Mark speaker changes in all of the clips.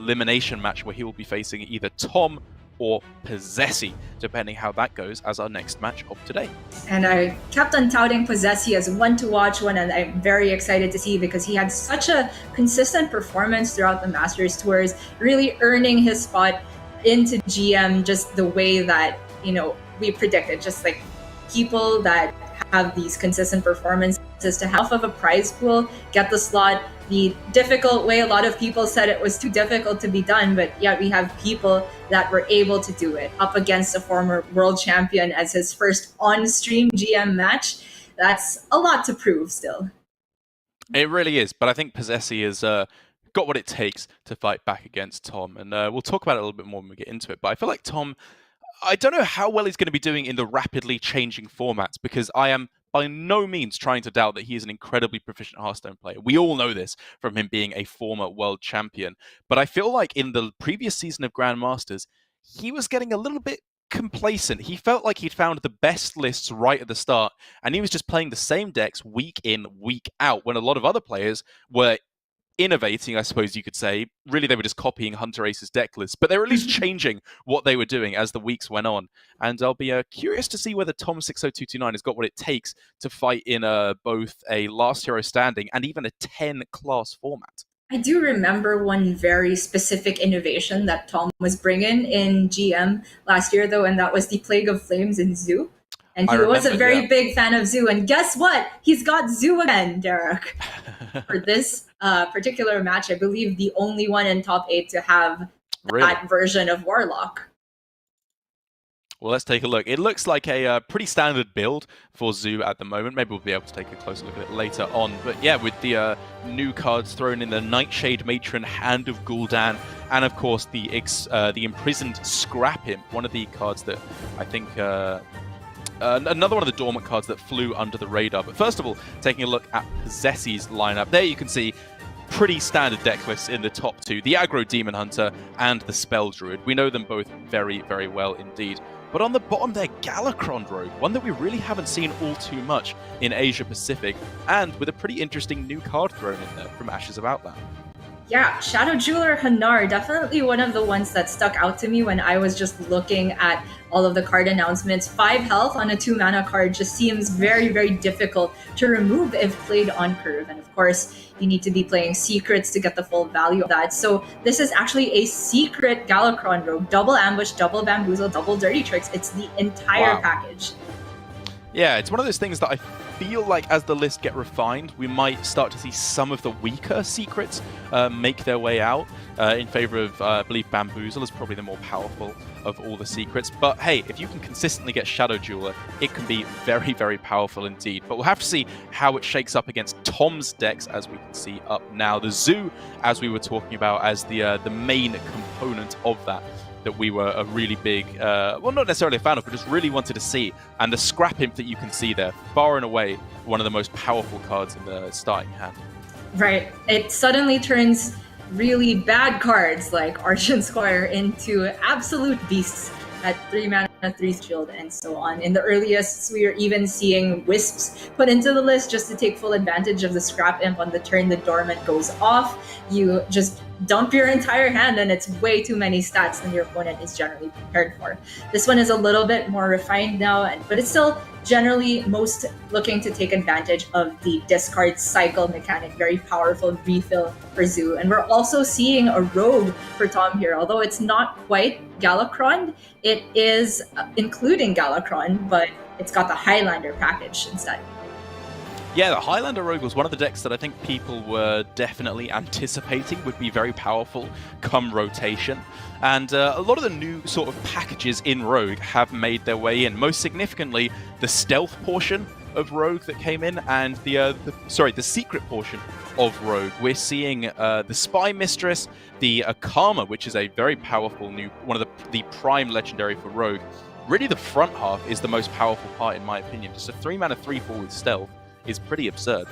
Speaker 1: elimination match where he will be facing either Tom or Posesi, depending how that goes, as our next match of today.
Speaker 2: And I kept on touting Posesi as one to watch one, and I'm very excited to see because he had such a consistent performance throughout the Masters Tours, really earning his spot into GM just the way that, we predicted, just like people that have these consistent performances to half of a prize pool, get the slot the difficult way. A lot of people said it was too difficult to be done, but yet we have people that were able to do it up against a former world champion as his first on-stream GM match. That's a lot to prove still.
Speaker 1: It really is, but I think Posesi has got what it takes to fight back against Tom, and we'll talk about it a little bit more when we get into it, but I feel like Tom, I don't know how well he's going to be doing in the rapidly changing formats, because I am by no means trying to doubt that he is an incredibly proficient Hearthstone player. We all know this from him being a former world champion. But I feel like in the previous season of Grandmasters, he was getting a little bit complacent. He felt like he'd found the best lists right at the start, and he was just playing the same decks week in, week out, when a lot of other players were innovating, I suppose you could say. Really, they were just copying Hunter Ace's deck lists, but they were at least changing what they were doing as the weeks went on. And I'll be curious to see whether tom60229 has got what it takes to fight in both a Last Hero Standing and even a 10-class format.
Speaker 2: I do remember one very specific innovation that Tom was bringing in GM last year, though, and that was the Plague of Flames in Zoo. And he was a very big fan of Zoo. And guess what? He's got Zoo again, Derek. For this particular match, I believe the only one in top 8 to have that version of Warlock.
Speaker 1: Well, let's take a look. It looks like a pretty standard build for Zoo at the moment. Maybe we'll be able to take a closer look at it later on. But yeah, with the new cards thrown in, the Nightshade Matron, Hand of Gul'dan, and of course the Imprisoned Scrap Imp, one of the cards that I think... another one of the dormant cards that flew under the radar. But first of all, taking a look at Posesi's lineup. There you can see pretty standard deck lists in the top two. The Aggro Demon Hunter and the Spell Druid. We know them both very, very well indeed. But on the bottom there, Galakrond Rogue, one that we really haven't seen all too much in Asia Pacific, and with a pretty interesting new card thrown in there from Ashes of Outland.
Speaker 2: Yeah, Shadow Jeweler Hanar, definitely one of the ones that stuck out to me when I was just looking at all of the card announcements. 5 health on a 2-mana card just seems very, very difficult to remove if played on curve. And of course, you need to be playing secrets to get the full value of that. So this is actually a secret Galakrond Rogue. Double ambush, double bamboozle, double dirty tricks. It's the entire package.
Speaker 1: Yeah, it's one of those things that I feel like as the list get refined, we might start to see some of the weaker secrets make their way out in favor of, I believe, Bamboozle is probably the more powerful of all the secrets. But hey, if you can consistently get Shadow Jeweler, it can be very, very powerful indeed. But we'll have to see how it shakes up against Tom's decks, as we can see up now. The Zoo, as we were talking about, as the main component of that we were a really big, well, not necessarily a fan of, but just really wanted to see. And the Scrap Imp that you can see there, far and away, one of the most powerful cards in the starting hand.
Speaker 2: Right. It suddenly turns really bad cards like Argent Squire into absolute beasts at 3 mana, 3 shield, and so on. In the earliest, we are even seeing Wisps put into the list just to take full advantage of the Scrap Imp. On the turn the Dormant goes off, you just dump your entire hand, and it's way too many stats than your opponent is generally prepared for. This one is a little bit more refined now, but it's still generally most looking to take advantage of the discard cycle mechanic. Very powerful refill for Zoo. And we're also seeing a Rogue for Tom here. Although it's not quite Galakrond, it is including Galakrond, but it's got the Highlander package instead.
Speaker 1: Yeah, the Highlander Rogue was one of the decks that I think people were definitely anticipating would be very powerful come rotation. And a lot of the new sort of packages in Rogue have made their way in. Most significantly, the stealth portion of Rogue that came in, and the secret portion of Rogue. We're seeing the Spy Mistress, the Akama, which is a very powerful new, one of the prime legendary for Rogue. Really, the front half is the most powerful part, in my opinion. Just a 3-mana 3/4 with stealth is pretty absurd.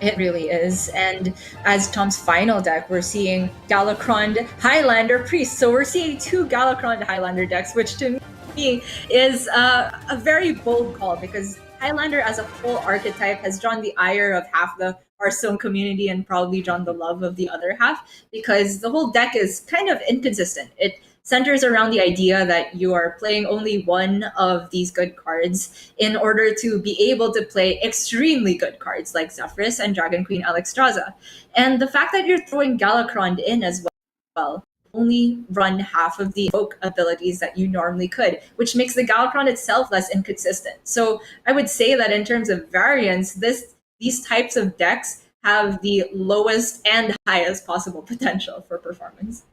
Speaker 2: It really is. And as Tom's final deck, we're seeing Galakrond Highlander Priest. So we're seeing 2 Galakrond Highlander decks, which to me is a very bold call, because Highlander as a whole archetype has drawn the ire of half the Hearthstone community and probably drawn the love of the other half, because the whole deck is kind of inconsistent. It centers around the idea that you are playing only one of these good cards in order to be able to play extremely good cards like Zephrys and Dragon Queen Alexstrasza. And the fact that you're throwing Galakrond in as well only run half of the evoke abilities that you normally could, which makes the Galakrond itself less inconsistent. So I would say that in terms of variance, these types of decks have the lowest and highest possible potential for performance.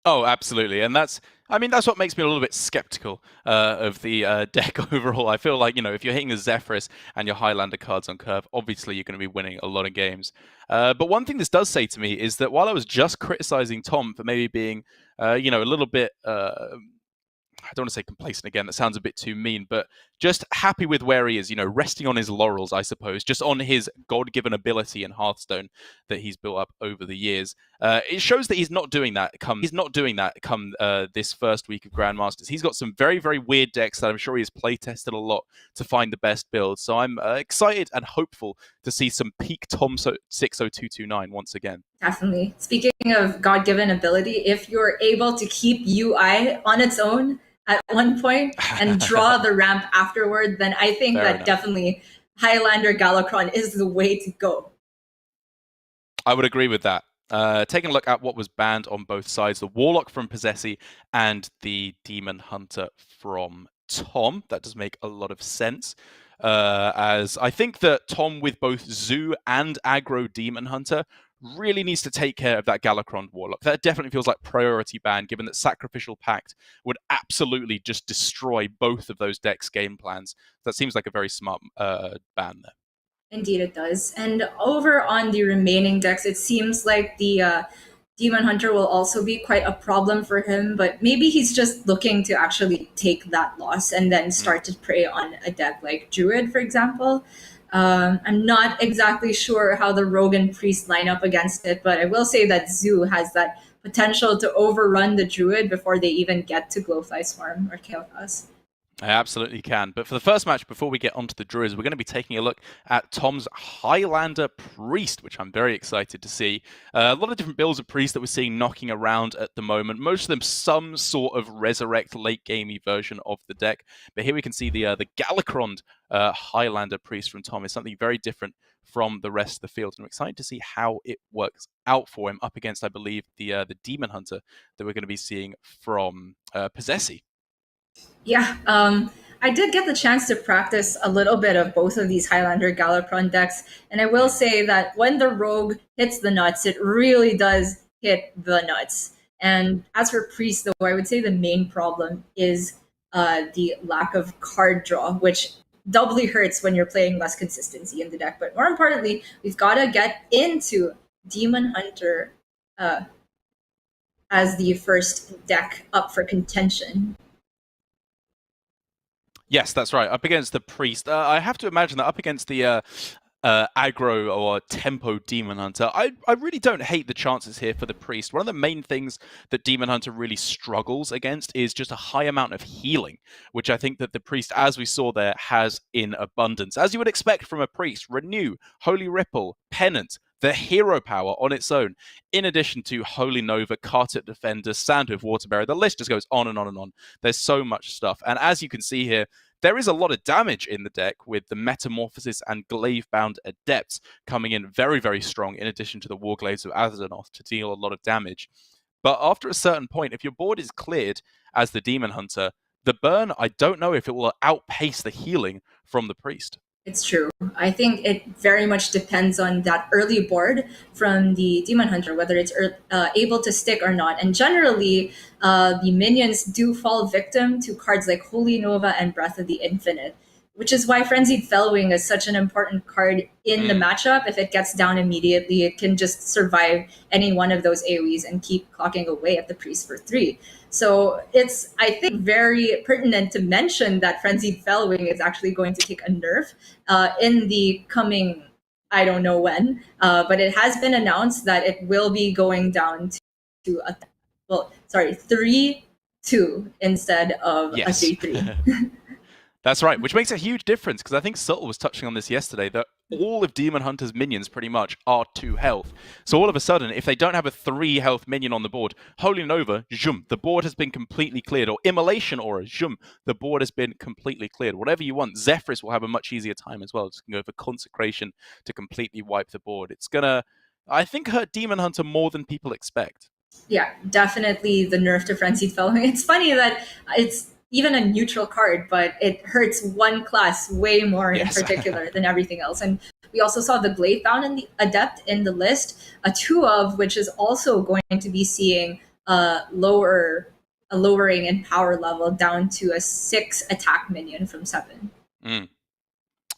Speaker 1: Oh, absolutely, and that's what makes me a little bit skeptical of the deck overall. I feel like, if you're hitting a Zephrys and your Highlander cards on curve, obviously you're going to be winning a lot of games. But one thing this does say to me is that while I was just criticizing Tom for maybe being, a little bit, I don't want to say complacent again, that sounds a bit too mean, but just happy with where he is, resting on his laurels, I suppose, just on his God-given ability in Hearthstone that he's built up over the years. It shows that he's not doing that come this first week of Grandmasters. He's got some very, very weird decks that I'm sure he has play-tested a lot to find the best build. So I'm excited and hopeful to see some peak tom60229 once again.
Speaker 2: Definitely. Speaking of God-given ability, if you're able to keep UI on its own at one point and draw the ramp afterward, then I think definitely Highlander Galakrond is the way to go.
Speaker 1: I would agree with that. Taking a look at what was banned on both sides, the Warlock from Posesi and the Demon Hunter from Tom. That does make a lot of sense. As I think that Tom, with both Zoo and Aggro Demon Hunter, really needs to take care of that Galakrond Warlock. That definitely feels like priority ban, given that Sacrificial Pact would absolutely just destroy both of those decks' game plans. That seems like a very smart ban there.
Speaker 2: Indeed, it does. And over on the remaining decks, it seems like the Demon Hunter will also be quite a problem for him, but maybe he's just looking to actually take that loss and then start to prey on a deck like Druid, for example. I'm not exactly sure how the Rogue and Priest line up against it, but I will say that Zoo has that potential to overrun the Druid before they even get to Glowfly Swarm or Chaos.
Speaker 1: I absolutely can. But for the first match, before we get onto the Druids, we're going to be taking a look at Tom's Highlander Priest, which I'm very excited to see. A lot of different builds of Priest that we're seeing knocking around at the moment. Most of them some sort of resurrect late-gamey version of the deck. But here we can see the Galakrond Highlander Priest from Tom is something very different from the rest of the field. And I'm excited to see how it works out for him up against, I believe, the Demon Hunter that we're going to be seeing from Posesi.
Speaker 2: Yeah, I did get the chance to practice a little bit of both of these Highlander Galakrond decks, and I will say that when the Rogue hits the nuts, it really does hit the nuts. And as for Priest, though, I would say the main problem is the lack of card draw, which doubly hurts when you're playing less consistency in the deck. But more importantly, we've got to get into Demon Hunter as the first deck up for contention.
Speaker 1: Yes, that's right. Up against the Priest. I have to imagine that up against the aggro or tempo Demon Hunter, I really don't hate the chances here for the Priest. One of the main things that Demon Hunter really struggles against is just a high amount of healing, which I think that the Priest, as we saw there, has in abundance. As you would expect from a Priest, Renew, Holy Ripple, Penance, the hero power on its own, in addition to Holy Nova, Kartet Defender, Sandhoof, Waterbearer. The list just goes on and on and on. There's so much stuff. And as you can see here, there is a lot of damage in the deck with the Metamorphosis and Glaive-bound Adepts coming in very, very strong, in addition to the Warglaives of Azzinoth to deal a lot of damage. But after a certain point, if your board is cleared as the Demon Hunter, the burn, I don't know if it will outpace the healing from the Priest.
Speaker 2: It's true. I think it very much depends on that early board from the Demon Hunter, whether it's able to stick or not. And generally, the minions do fall victim to cards like Holy Nova and Breath of the Infinite, which is why Frenzied Fellowing is such an important card in the matchup. If it gets down immediately, it can just survive any one of those AoEs and keep clocking away at the Priest for 3. So it's, I think, very pertinent to mention that Frenzied Fellowing is actually going to take a nerf in the coming, I don't know when, but it has been announced that it will be going down to a 3-2 instead of a 3-3.
Speaker 1: That's right, which makes a huge difference, because I think Subtle was touching on this yesterday, that all of Demon Hunter's minions pretty much are 2 health. So all of a sudden, if they don't have a 3 health minion on the board, Holy Nova, zoom, the board has been completely cleared. Or Immolation Aura, zoom, the board has been completely cleared. Whatever you want, Zephyrus will have a much easier time as well. It's going to go for Consecration to completely wipe the board. It's going to, I think, hurt Demon Hunter more than people expect.
Speaker 2: Yeah, definitely the nerf to Frenzied Fellow. It's funny that it's even a neutral card, but it hurts one class way more
Speaker 1: Yes.
Speaker 2: in particular than everything else. And we also saw the Glavebound and the Adept in the list, a 2 of which is also going to be seeing a lowering in power level down to a 6 attack minion from 7.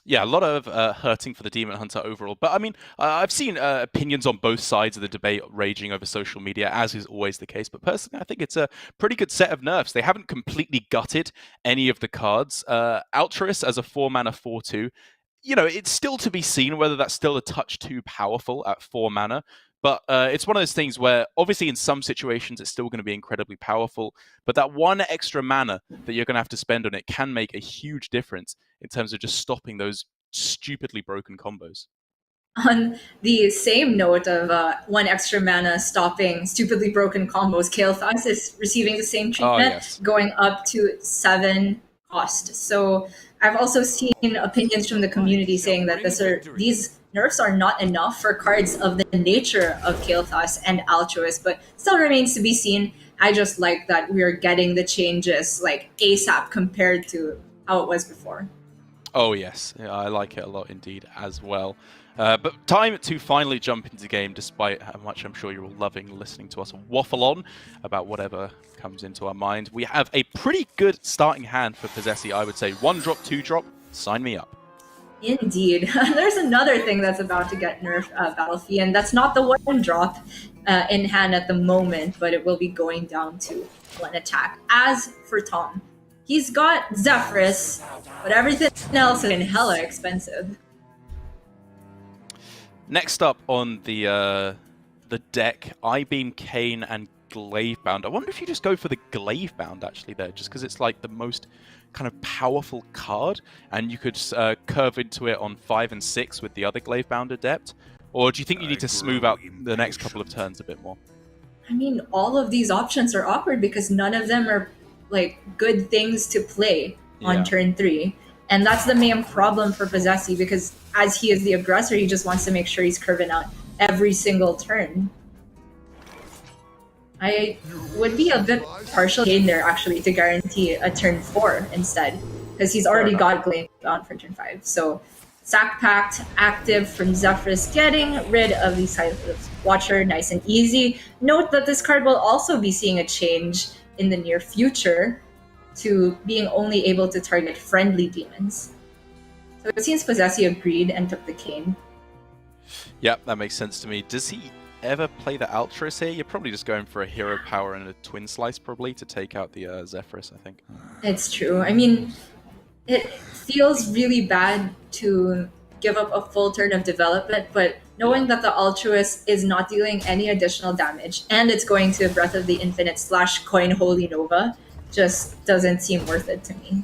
Speaker 1: Yeah, a lot of hurting for the Demon Hunter overall. But I mean, I've seen opinions on both sides of the debate raging over social media, as is always the case. But personally, I think it's a pretty good set of nerfs. They haven't completely gutted any of the cards. Altruist as a 4-mana 4/2, you know, it's still to be seen whether that's still a touch too powerful at 4 mana. But it's one of those things where, obviously, in some situations, it's still going to be incredibly powerful. But that 1 extra mana that you're going to have to spend on it can make a huge difference in terms of just stopping those stupidly broken combos.
Speaker 2: On the same note of 1 extra mana stopping stupidly broken combos, Kael'thas is receiving the same treatment,
Speaker 1: yes.
Speaker 2: going up to 7 cost. So I've also seen opinions from the community saying that these nerfs are not enough for cards of the nature of Kael'thas and Altruist, but still remains to be seen. I just like that we're getting the changes like ASAP compared to how it was before.
Speaker 1: Oh, yes. Yeah, I like it a lot indeed as well. But time to finally jump into the game, despite how much I'm sure you're all loving listening to us waffle on about whatever comes into our mind. We have a pretty good starting hand for Posesi, I would say. 1-drop, 2-drop, sign me up.
Speaker 2: Indeed. There's another thing that's about to get nerfed, Battlefield, and that's not the 1-drop in hand at the moment, but it will be going down to 1 attack. As for Tom, he's got Zephyrus, but everything else is hella expensive.
Speaker 1: Next up on the deck, I-Beam, Kane, and Glavebound. I wonder if you just go for the Glavebound actually there, just because it's like the most kind of powerful card, and you could curve into it on 5 and 6 with the other Glavebound Adept. Or do you think you need to smooth out the next couple of turns a bit more?
Speaker 2: I mean, all of these options are awkward because none of them are like good things to play on turn 3. And that's the main problem for Posesi, because as he is the aggressor, he just wants to make sure he's curving out every single turn. I would be a bit partial in there, actually, to guarantee a turn 4 instead, because he's already got Glavebound for turn 5. So, Sack Pact active from Zephyrus, getting rid of the Sightless Watcher, nice and easy. Note that this card will also be seeing a change in the near future to being only able to target friendly demons. So it seems Posesi agreed and took the Kane.
Speaker 1: Yeah, that makes sense to me. Does he ever play the Altruist here? You're probably just going for a hero power and a twin slice probably to take out the Zephyrus, I think.
Speaker 2: It's true. I mean, it feels really bad to give up a full turn of development, but knowing that the Altruist is not dealing any additional damage and it's going to Breath of the Infinite / Coin Holy Nova just doesn't seem worth it to me.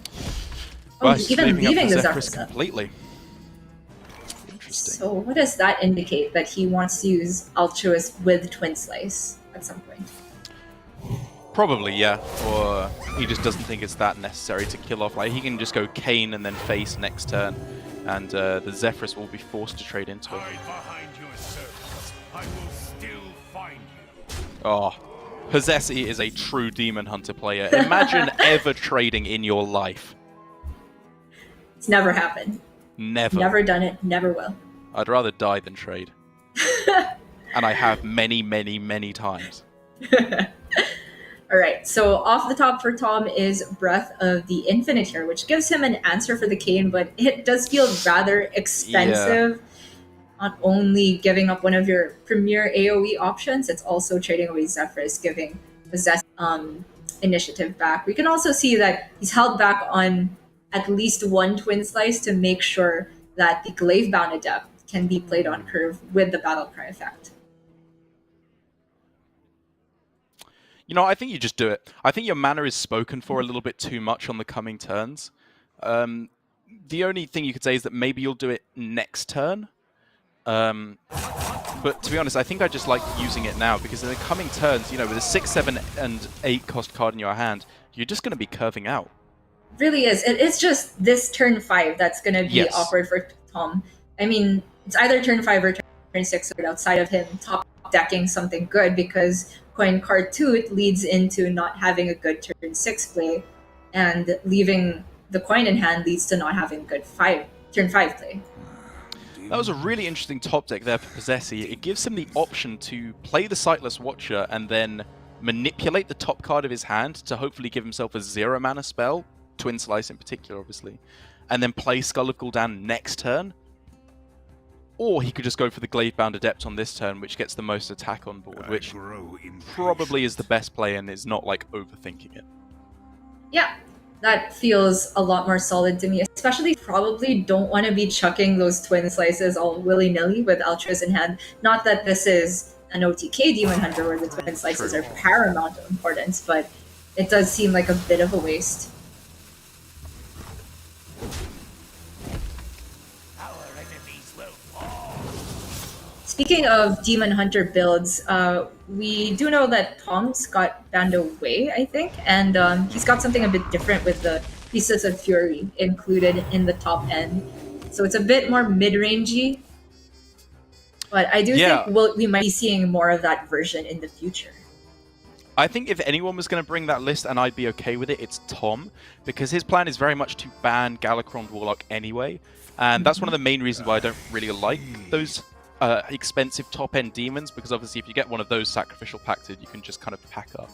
Speaker 1: Well,
Speaker 2: he's even leaving the Zephyrus
Speaker 1: completely. Interesting.
Speaker 2: So what does that indicate? That he wants to use Altruist with Twin Slice at some point?
Speaker 1: Probably, yeah. Or he just doesn't think it's that necessary to kill off. Like, he can just go Kane and then face next turn, and the Zephyrus will be forced to trade into it.
Speaker 3: I will still find you.
Speaker 1: Oh, Posesi is a true Demon Hunter player. Imagine ever trading in your life.
Speaker 2: It's never happened.
Speaker 1: Never.
Speaker 2: Never done it. Never will.
Speaker 1: I'd rather die than trade. And I have many, many, many times.
Speaker 2: All right, so off the top for Tom is Breath of the Infinite here, which gives him an answer for the Kane, but it does feel rather expensive. Yeah. Not only giving up one of your premier AoE options, it's also trading away Zephyrus, giving Possess initiative back. We can also see that he's held back on at least one Twin Slice to make sure that the Glavebound Adept can be played on curve with the Battlecry effect.
Speaker 1: You know, I think you just do it. I think your mana is spoken for a little bit too much on the coming turns. The only thing you could say is that maybe you'll do it next turn. But to be honest, I think I just like using it now because in the coming turns, you know, with a 6, 7, and 8 cost card in your hand, you're just going to be curving out.
Speaker 2: Really is. It's just this turn 5 that's going to be awkward for Tom. I mean, it's either turn 5 or turn 6 outside of him top decking something good because Coin Card 2 it leads into not having a good turn 6 play, and leaving the coin in hand leads to not having good turn 5 play.
Speaker 1: That was a really interesting top deck there for Posesi. It gives him the option to play the Sightless Watcher and then manipulate the top card of his hand to hopefully give himself a 0 mana spell, Twin Slice in particular, obviously, and then play Skull of Gul'dan next turn. Or he could just go for the Gladebound Adept on this turn, which gets the most attack on board, which probably is the best play and is not like overthinking it.
Speaker 2: Yeah. That feels a lot more solid to me, especially probably don't want to be chucking those Twin Slices all willy-nilly with Altruist in hand. Not that this is an OTK Demon Hunter where the Twin Slices are paramount importance, but it does seem like a bit of a waste. Speaking of Demon Hunter builds, we do know that Tom's got banned away, I think, and he's got something a bit different with the Pieces of Fury included in the top end. So it's a bit more mid-rangey, but I do think we might be seeing more of that version in the future.
Speaker 1: I think if anyone was going to bring that list and I'd be okay with it, it's Tom, because his plan is very much to ban Galakrond Warlock anyway, and that's one of the main reasons why I don't really like those expensive top-end demons, because obviously if you get one of those sacrificial pacted, you can just kind of pack up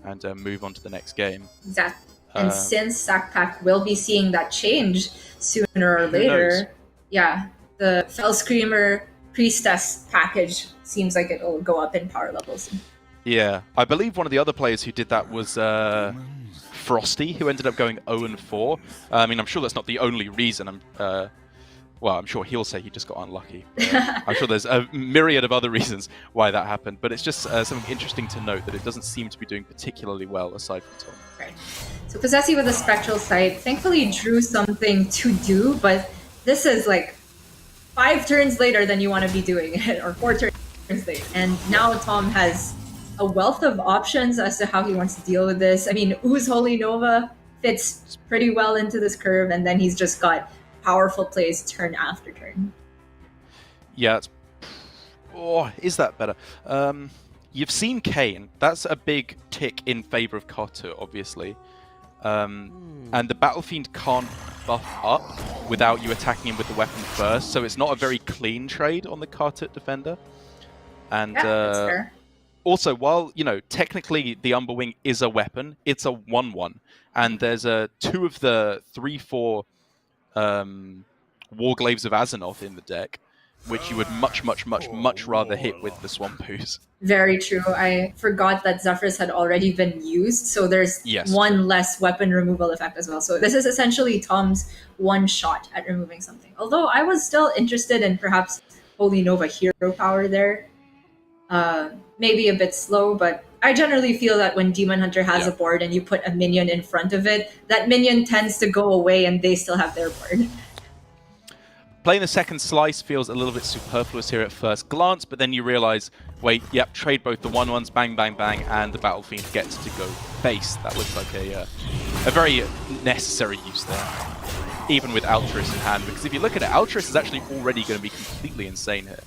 Speaker 1: and move on to the next game.
Speaker 2: Exactly. And since Sack Pack will be seeing that change sooner or later, yeah, the Fell Screamer Priestess package seems like it'll go up in power levels.
Speaker 1: Yeah, I believe one of the other players who did that was Frosty, who ended up going 0-4. I mean, I'm sure that's not the only reason. Well, I'm sure he'll say he just got unlucky. I'm sure there's a myriad of other reasons why that happened, but it's just something interesting to note that it doesn't seem to be doing particularly well aside from Tom.
Speaker 2: Right. So Posesi with the Spectral Sight thankfully drew something to do, but this is like 5 turns later than you want to be doing it, or 4 turns later. And now Tom has a wealth of options as to how he wants to deal with this. I mean, Ooze Holy Nova fits pretty well into this curve, and then he's just got powerful plays turn after turn.
Speaker 1: Yeah, is that better? You've seen Kayn. That's a big tick in favor of Kartu, obviously. And the Battle Fiend can't buff up without you attacking him with the weapon first, so it's not a very clean trade on the Kartu defender. And
Speaker 2: that's fair.
Speaker 1: Also, while, you know, technically the Umberwing is a weapon, it's a 1/1. And there's 2 of the 3/4 Warglaves of Azzinoth in the deck, which you would much rather hit with the Swampoos.
Speaker 2: Very true. I forgot that Zephyrs had already been used, so there's one less weapon removal effect as well. So this is essentially Tom's one shot at removing something. Although I was still interested in perhaps Holy Nova hero power there. Maybe a bit slow, but I generally feel that when Demon Hunter has a board and you put a minion in front of it, that minion tends to go away and they still have their board.
Speaker 1: Playing the second slice feels a little bit superfluous here at first glance, but then you realize, wait, yep, trade both the 1/1s, bang, bang, bang, and the Battle Fiend gets to go base. That looks like a very necessary use there, even with Altruist in hand, because if you look at it, Altruist is actually already going to be completely insane here.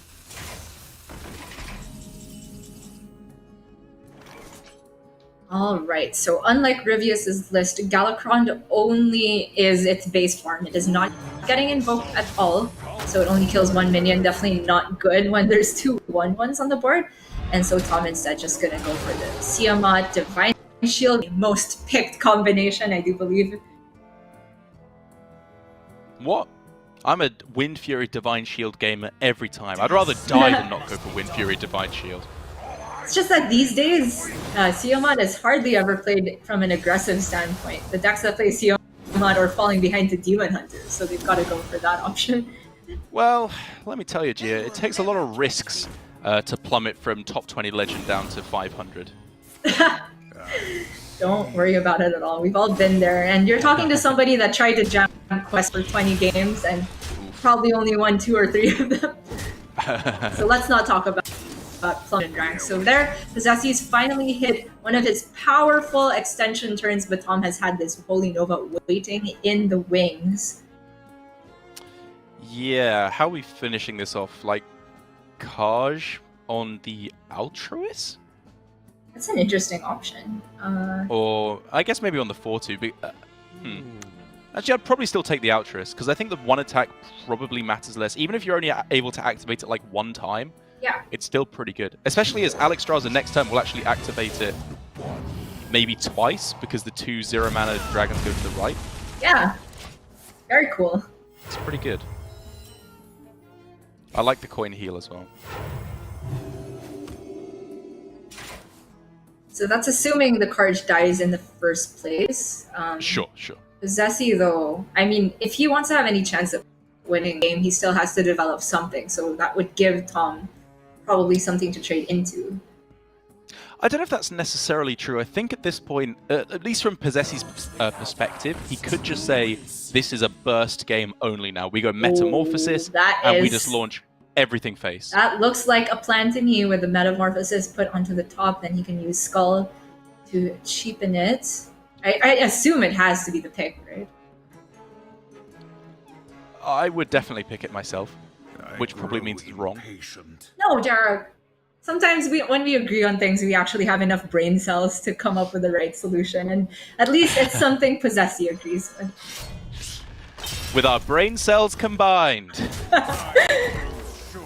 Speaker 2: Alright, so unlike Rivius's list, Galakrond only is its base form. It is not getting invoked at all, so it only kills 1 minion. Definitely not good when there's 2 1/1s on the board. And so Tom instead just gonna go for the Tiamat Divine Shield, the most picked combination, I do believe.
Speaker 1: What? I'm a Wind Fury Divine Shield gamer every time. I'd rather die than not go for Wind Fury Divine Shield.
Speaker 2: It's just that these days, Tiamat is hardly ever played from an aggressive standpoint. The decks that play Tiamat are falling behind to Demon Hunters, so they've got to go for that option.
Speaker 1: Well, let me tell you, Gia, it takes a lot of risks to plummet from top 20 legend down to 500.
Speaker 2: Don't worry about it at all. We've all been there. And you're talking to somebody that tried to jam quest for 20 games and probably only won 2 or 3 of them. So let's not talk about plummeted rank. So there, Posesi's finally hit one of his powerful extension turns, but Tom has had this Holy Nova waiting in the wings.
Speaker 1: Yeah, how are we finishing this off? Like, Kaj on the Altruist?
Speaker 2: That's an interesting option.
Speaker 1: Or, I guess maybe on the 4-2. Actually, I'd probably still take the Altruist, because I think the one attack probably matters less. Even if you're only able to activate it like one time,
Speaker 2: yeah,
Speaker 1: it's still pretty good. Especially as Alexstrasza next turn will actually activate it maybe twice, because the 2 0-mana dragons go to the right.
Speaker 2: Yeah, very cool.
Speaker 1: It's pretty good. I like the coin heal as well.
Speaker 2: So that's assuming the card dies in the first place.
Speaker 1: Sure.
Speaker 2: Posesi, though, I mean, if he wants to have any chance of winning a game, he still has to develop something. So that would give Tom probably something to trade into.
Speaker 1: I don't know if that's necessarily true. I think at this point, at least from Posesi's perspective, he could just say, this is a burst game only now. We go Metamorphosis, we just launch everything face.
Speaker 2: That looks like a plan to me, with the Metamorphosis put onto the top, then he can use Skull to cheapen it. I assume it has to be the pick, right?
Speaker 1: I would definitely pick it myself, which probably means it's wrong.
Speaker 2: No, Jared. Sometimes when we agree on things, we actually have enough brain cells to come up with the right solution, and at least it's something Posesi agrees with.
Speaker 1: With our brain cells combined.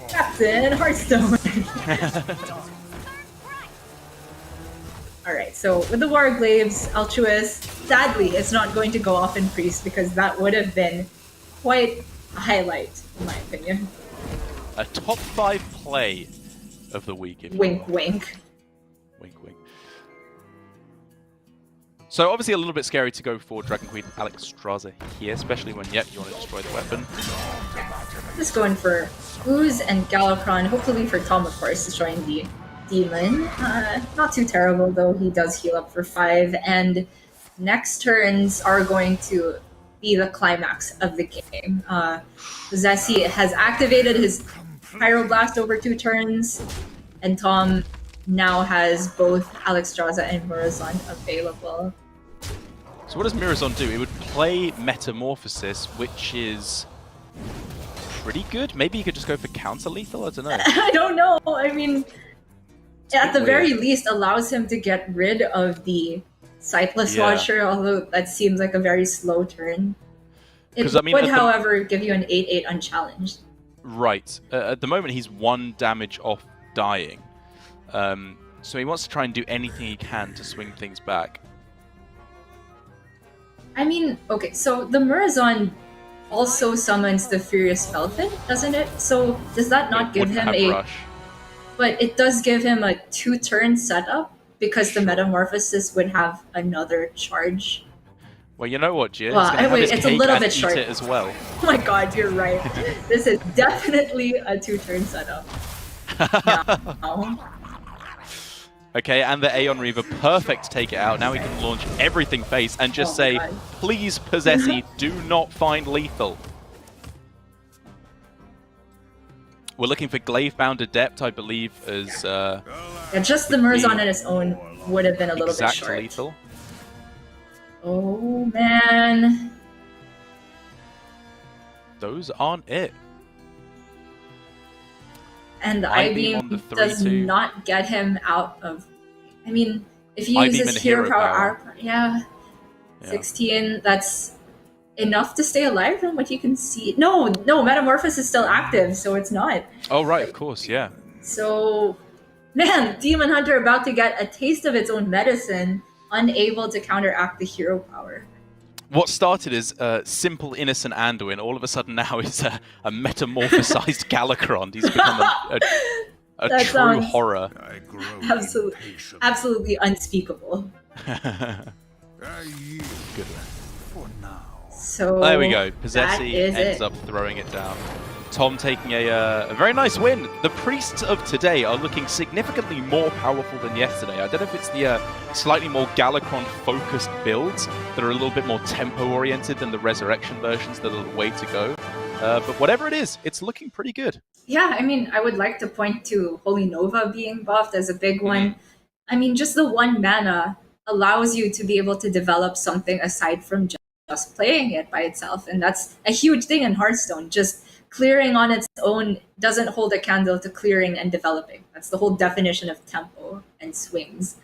Speaker 2: Captain Hearthstone. Alright, so with the Warglaves, Altruist, sadly, it's not going to go off in Priest, because that would have been quite a highlight, in my opinion.
Speaker 1: A top 5 play of the week. If
Speaker 2: wink, wink.
Speaker 1: Wink, wink. So obviously a little bit scary to go for Dragon Queen Alexstrasza here, especially when, yep, you want to destroy the weapon.
Speaker 2: Just going for Ooze and Galakrond, hopefully for Tom, of course, destroying the Demon. Not too terrible, though. He does heal up for 5, and next turns are going to be the climax of the game. Posesi has activated his Pyroblast over 2 turns, and Tom now has both Alexstrasza and Murozond available.
Speaker 1: So what does Murozond do? It would play Metamorphosis, which is pretty good. Maybe you could just go for counter-lethal? I don't know.
Speaker 2: I don't know. I mean, at the
Speaker 1: weird.
Speaker 2: very least, allows him to get rid of the Sightless Watcher, although that seems like a very slow turn. It would, however, give you an 8/8 unchallenged.
Speaker 1: Right. At the moment, he's 1 damage off dying. So he wants to try and do anything he can to swing things back.
Speaker 2: I mean, okay, so the Murozond also summons the Furious Felfin, doesn't it? So does that not give him a...
Speaker 1: Rush.
Speaker 2: But it does give him a 2-turn setup, because the Metamorphosis would have another charge.
Speaker 1: Well, you know what, Gia?
Speaker 2: Well, wait, it's a little bit short.
Speaker 1: It as well.
Speaker 2: Oh my god, you're right. This is definitely a 2-turn setup. No.
Speaker 1: Okay, and the Aeon Reaver, perfect to take it out. Now we can launch everything face and just say,
Speaker 2: God.
Speaker 1: please, Posesi, do not find lethal. We're looking for Glaive-bound Adept, I believe, as...
Speaker 2: yeah, just the Murozond on its own would have been a little bit short.
Speaker 1: Lethal.
Speaker 2: Oh, man.
Speaker 1: Those aren't it.
Speaker 2: And the I-Beam does not get him out of... I mean, if he uses Hero Power... Yeah. 16, that's enough to stay alive from what you can see. No, Metamorphosis is still active, so it's not.
Speaker 1: Oh, right, of course, yeah.
Speaker 2: So, man, Demon Hunter about to get a taste of its own medicine, unable to counteract the hero power.
Speaker 1: What started as simple, innocent Anduin, all of a sudden now is a metamorphosized Galakrond. He's become a true horror.
Speaker 2: Absolutely unspeakable.
Speaker 1: Good one.
Speaker 3: For now.
Speaker 2: So
Speaker 1: there we go. Posesi ends up throwing it down. Tom taking a very nice win. The priests of today are looking significantly more powerful than yesterday. I don't know if it's the slightly more Galakrond-focused builds that are a little bit more tempo-oriented than the Resurrection versions that are the way to go. But whatever it is, it's looking pretty good.
Speaker 2: Yeah, I mean, I would like to point to Holy Nova being buffed as a big one. I mean, just the 1 mana allows you to be able to develop something aside from just playing it by itself. And that's a huge thing in Hearthstone. Just clearing on its own doesn't hold a candle to clearing and developing. That's the whole definition of tempo and swings.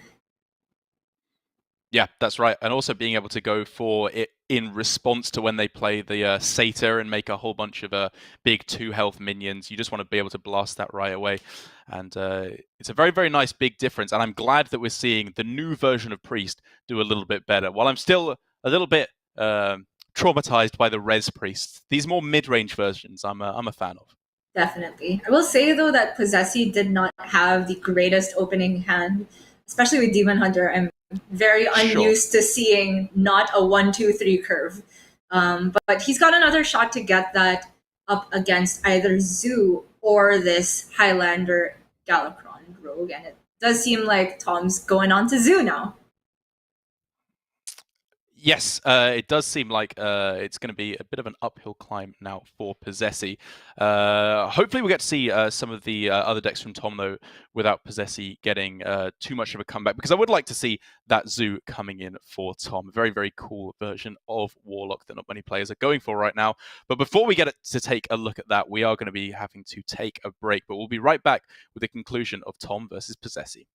Speaker 1: Yeah, that's right. And also being able to go for it in response to when they play the Satyr and make a whole bunch of big 2 health minions. You just want to be able to blast that right away. And it's a very, very nice big difference. And I'm glad that we're seeing the new version of Priest do a little bit better. While I'm still a little bit traumatized by the Res Priests, these more mid-range versions I'm a fan of.
Speaker 2: Definitely. I will say, though, that Posesi did not have the greatest opening hand, especially with Demon Hunter. I'm very unused to seeing not a 1-2-3 curve. But he's got another shot to get that up against either Zoo or this Highlander Galakrond Rogue. And it does seem like Tom's going on to Zoo now.
Speaker 1: Yes, it does seem like it's going to be a bit of an uphill climb now for Posesi. Hopefully we'll get to see some of the other decks from Tom, though, without Posesi getting too much of a comeback, because I would like to see that Zoo coming in for Tom. A very, very cool version of Warlock that not many players are going for right now. But before we get to take a look at that, we are going to be having to take a break. But we'll be right back with the conclusion of Tom versus Posesi.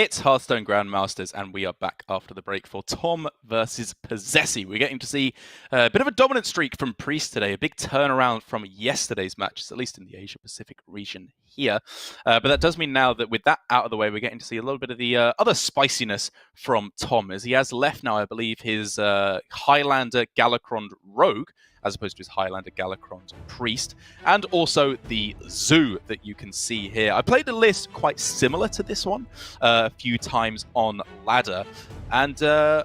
Speaker 1: It's Hearthstone Grandmasters, and we are back after the break for Tom versus Posesi. We're getting to see a bit of a dominant streak from Priest today, a big turnaround from yesterday's matches, at least in the Asia-Pacific region here. But that does mean now that with that out of the way, we're getting to see a little bit of the other spiciness from Tom, as he has left now, I believe, his Highlander Galakrond Rogue, as opposed to his Highlander Galakrond Priest, and also the Zoo that you can see here. I played a list quite similar to this one a few times on ladder, and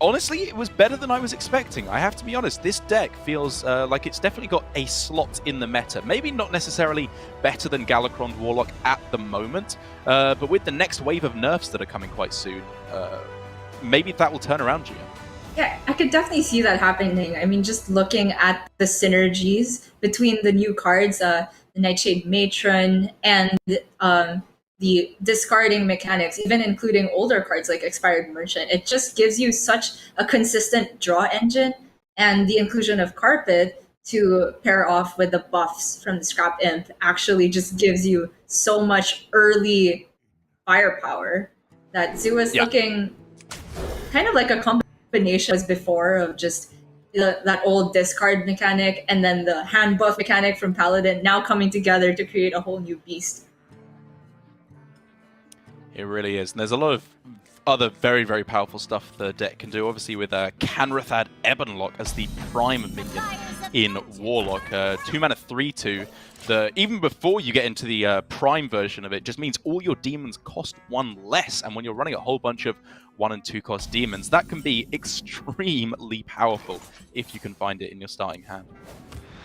Speaker 1: honestly, it was better than I was expecting. I have to be honest, this deck feels like it's definitely got a slot in the meta. Maybe not necessarily better than Galakrond Warlock at the moment, but with the next wave of nerfs that are coming quite soon, maybe that will turn around, Gio.
Speaker 2: Yeah, I could definitely see that happening. I mean, just looking at the synergies between the new cards, the Nightshade Matron, and the discarding mechanics, even including older cards like Expired Merchant, it just gives you such a consistent draw engine, and the inclusion of Carpet to pair off with the buffs from the Scrap Imp actually just gives you so much early firepower that Zoo is looking kind of like a combination as before of just that old discard mechanic and then the hand buff mechanic from Paladin now coming together to create a whole new beast.
Speaker 1: It really is. And there's a lot of other very, very powerful stuff the deck can do. Obviously with Canrathad Ebonlock as the prime minion in Warlock. 2-mana 3/2. Even before you get into the prime version of it, just means all your demons cost 1 less. And when you're running a whole bunch of 1 and 2 cost demons, that can be extremely powerful if you can find it in your starting hand.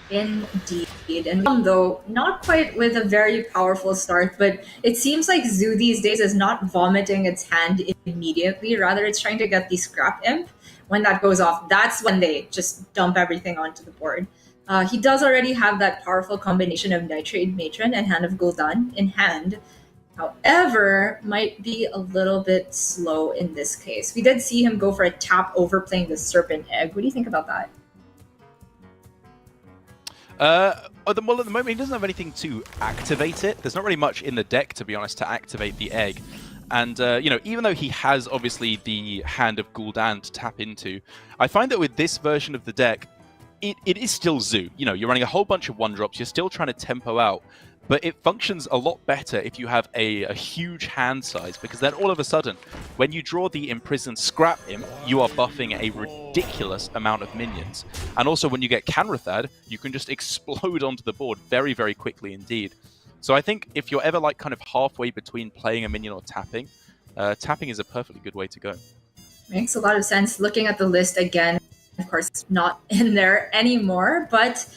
Speaker 2: Indeed. And though not quite with a very powerful start, but it seems like Zoo these days is not vomiting its hand immediately. Rather, it's trying to get the Scrap Imp. When that goes off, that's when they just dump everything onto the board. He does already have that powerful combination of Nightshade Matron and Hand of Gul'dan in hand. However, might be a little bit slow in this case. We did see him go for a tap overplaying the Serpent Egg. What do you think about that?
Speaker 1: At the moment, he doesn't have anything to activate it. There's not really much in the deck, to be honest, to activate the egg. And, even though he has, obviously, the Hand of Gul'dan to tap into, I find that with this version of the deck, it is still Zoo. You're running a whole bunch of 1-drops, you're still trying to tempo out, but it functions a lot better if you have a huge hand size, because then all of a sudden, when you draw the Imprisoned Scrap Imp, you are buffing a ridiculous amount of minions. And also when you get Canrathad, you can just explode onto the board very, very quickly indeed. So I think if you're ever kind of halfway between playing a minion or tapping, tapping is a perfectly good way to go.
Speaker 2: Makes a lot of sense. Looking at the list again, of course, it's not in there anymore, but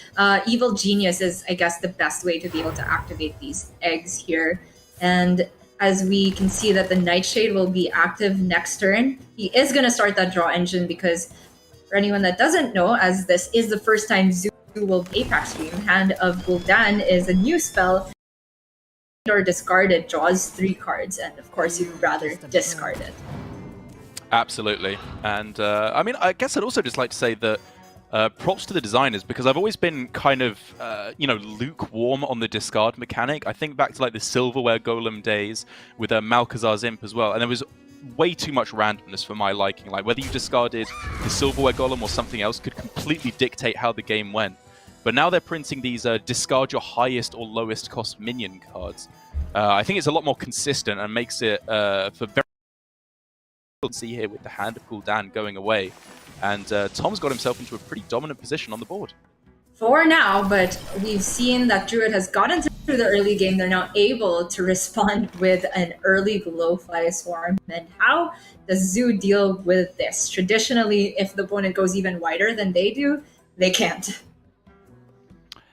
Speaker 2: Evil Genius is, I guess, the best way to be able to activate these eggs here. And as we can see that the Nightshade will be active next turn, he is going to start that draw engine because for anyone that doesn't know, as this is the first time Zoo will Apex stream, Hand of Gul'dan is a new spell or discarded, draws 3 cards, and of course you'd rather discard it.
Speaker 1: Absolutely. And I guess I'd also just like to say that props to the designers, because I've always been kind of, lukewarm on the discard mechanic. I think back to like the Silverware Golem days with Malkazar's Imp as well, and there was way too much randomness for my liking. Like whether you discarded the Silverware Golem or something else could completely dictate how the game went. But now they're printing these discard your highest or lowest cost minion cards. I think it's a lot more consistent and makes it for very see here with the Hand of Gul'dan going away, and Tom's got himself into a pretty dominant position on the board.
Speaker 2: For now, but we've seen that Druid has gotten through the early game. They're now able to respond with an early Glowfly Swarm. And how does Zoo deal with this? Traditionally, if the opponent goes even wider than they do, they can't.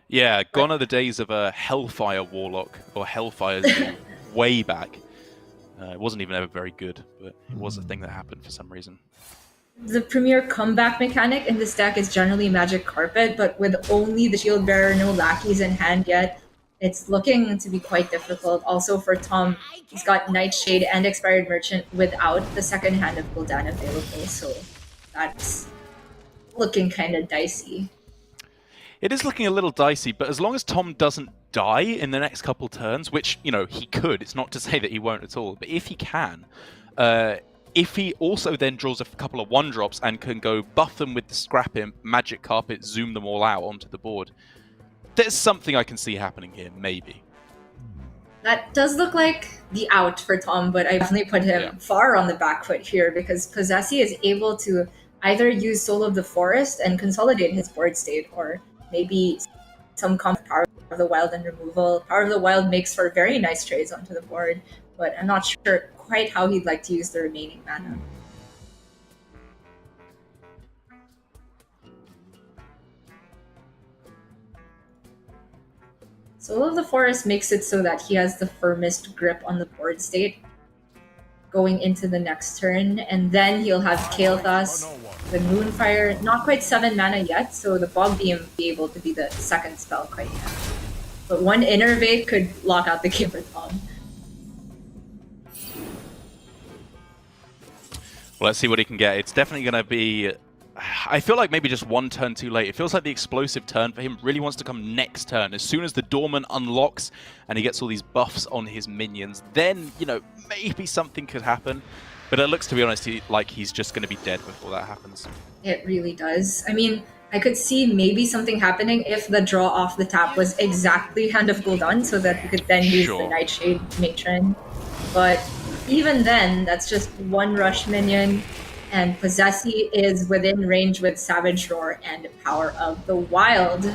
Speaker 1: Yeah, gone are the days of a Hellfire Warlock or Hellfire Zoo way back. It wasn't even ever very good, but it was a thing that happened for some reason.
Speaker 2: The premier comeback mechanic in this deck is generally Magic Carpet, but with only the Shield Bearer, no lackeys in hand yet, it's looking to be quite difficult. Also for Tom, he's got Nightshade and Expired Merchant without the second Hand of Gul'dan available, so that's looking kind of dicey.
Speaker 1: It is looking a little dicey, but as long as Tom doesn't die in the next couple turns, which, you know, he could. It's not to say that he won't at all. But if he can, if he also then draws a couple of 1-drops and can go buff them with the Scrap Imp, Magic Carpet, zoom them all out onto the board, there's something I can see happening here, maybe.
Speaker 2: That does look like the out for Tom, but I definitely put him far on the back foot here because Posesi is able to either use Soul of the Forest and consolidate his board state, or maybe some Power of the Wild and removal. Power of the Wild makes for very nice trades onto the board, but I'm not sure quite how he'd like to use the remaining mana. Soul of the Forest makes it so that he has the firmest grip on the board state going into the next turn, and then he'll have Kael'thas, the Moonfire, not quite 7 mana yet, so the Bog Beam be able to be the second spell quite yet. But one Innervate could lock out the game for Tom.
Speaker 1: Well, let's see what he can get. It's definitely going to be... I feel like maybe just one turn too late. It feels like the explosive turn for him really wants to come next turn. As soon as the Dormant unlocks and he gets all these buffs on his minions, then, you know, maybe something could happen. But it looks, to be honest, like he's just going to be dead before that happens.
Speaker 2: It really does. I mean, I could see maybe something happening if the draw off the tap was exactly Hand of Gul'dan, so that we could then use the Nightshade Matron. But even then, that's just one rush minion. And Posesi is within range with Savage Roar and Power of the Wild.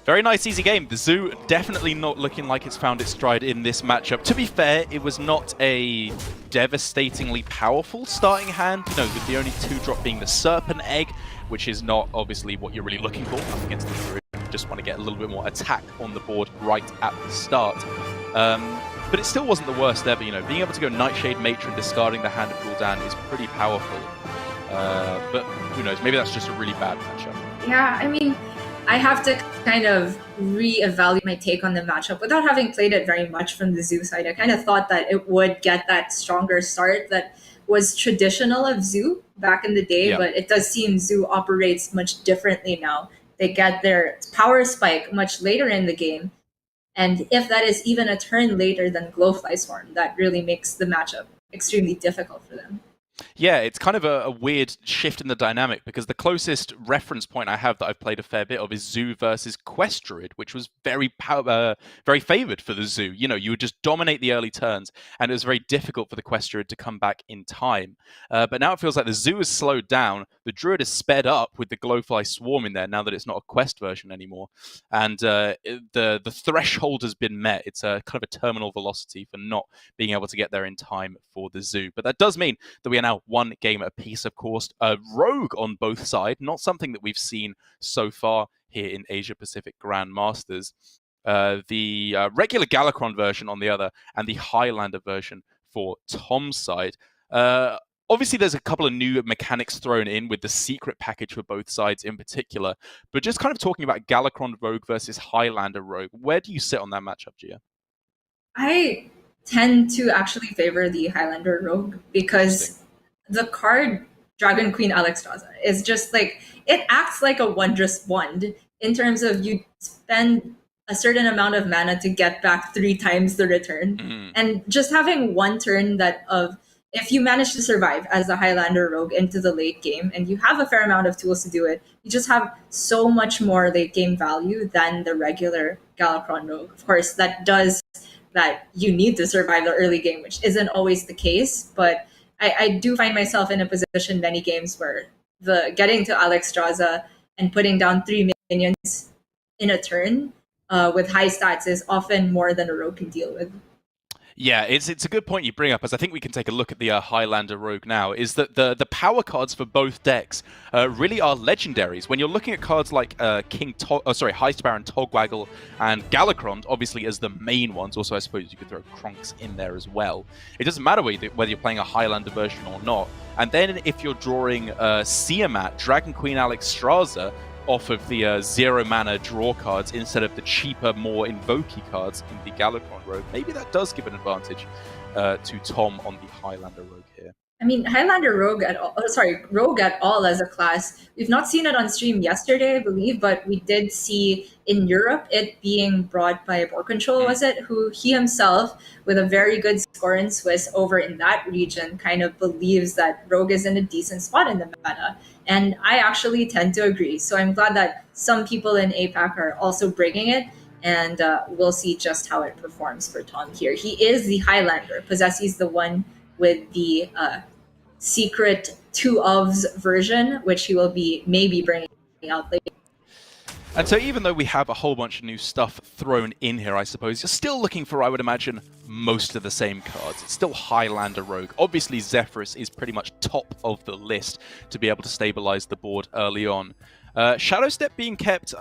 Speaker 1: Very nice, easy game. The Zoo definitely not looking like it's found its stride in this matchup. To be fair, it was not a devastatingly powerful starting hand, you know, with the only 2-drop being the Serpent Egg, which is not obviously what you're really looking for up against the Druid. You just want to get a little bit more attack on the board right at the start. But it still wasn't the worst ever, you know. Being able to go Nightshade Matron, discarding the Hand of Gul'dan is pretty powerful. But who knows, maybe that's just a really bad matchup.
Speaker 2: Yeah, I mean, I have to kind of reevaluate my take on the matchup. Without having played it very much from the Zoo side, I kind of thought that it would get that stronger start that was traditional of Zoo back in the day, but it does seem Zoo operates much differently now. They get their power spike much later in the game. And if that is even a turn later than Glowfly Swarm, that really makes the matchup extremely difficult for them.
Speaker 1: Yeah, it's kind of a weird shift in the dynamic, because the closest reference point I have that I've played a fair bit of is Zoo versus Quest Druid, which was very favoured for the Zoo. You know, you would just dominate the early turns, and it was very difficult for the Quest Druid to come back in time. But now it feels like the Zoo has slowed down, the Druid is sped up with the Glowfly Swarm in there, now that it's not a Quest version anymore. And the threshold has been met. It's a kind of a terminal velocity for not being able to get there in time for the Zoo. But that does mean that we are now one game apiece, of course. Rogue on both sides, not something that we've seen so far here in Asia Pacific Grandmasters. The regular Galakrond version on the other, and the Highlander version for Tom's side. Obviously, there's a couple of new mechanics thrown in with the secret package for both sides in particular. But just kind of talking about Galakrond Rogue versus Highlander Rogue, where do you sit on that matchup, Gia?
Speaker 2: I tend to actually favor the Highlander Rogue because the card Dragon Queen Alexstrasza is just like, it acts like a wondrous wand in terms of you spend a certain amount of mana to get back 3 times the return. And just having one turn if you manage to survive as a Highlander Rogue into the late game, and you have a fair amount of tools to do it, you just have so much more late game value than the regular Galakrond Rogue. Of course, that you need to survive the early game, which isn't always the case, but I do find myself in a position many games where getting to Alexstrasza and putting down 3 minions in a turn with high stats is often more than a rogue can deal with.
Speaker 1: Yeah, it's a good point you bring up, as I think we can take a look at the Highlander Rogue now, is that the power cards for both decks really are legendaries. When you're looking at cards like Heist Baron Togwaggle and Galakrond, obviously as the main ones, also I suppose you could throw Kronks in there as well. It doesn't matter whether you're playing a Highlander version or not. And then if you're drawing Siamat, Dragon Queen Alexstrasza, off of the 0 mana draw cards instead of the cheaper, more invoky cards in the Galakrond Rogue, maybe that does give an advantage to Tom on the Highlander Rogue here.
Speaker 2: I mean, Highlander Rogue at all, Rogue at all as a class. We've not seen it on stream yesterday, I believe, but we did see in Europe it being brought by Ball Control, was it? Who he himself, with a very good score in Swiss over in that region, kind of believes that Rogue is in a decent spot in the meta. And I actually tend to agree. So I'm glad that some people in APAC are also bringing it. And we'll see just how it performs for Tom here. He is the Highlander. Posesi's the one with the secret two ofs version, which he will be maybe bringing out later.
Speaker 1: And so even though we have a whole bunch of new stuff thrown in here, I suppose, you're still looking for, I would imagine, most of the same cards. It's still Highlander Rogue. Obviously, Zephyrus is pretty much top of the list to be able to stabilize the board early on. Shadow Step being kept,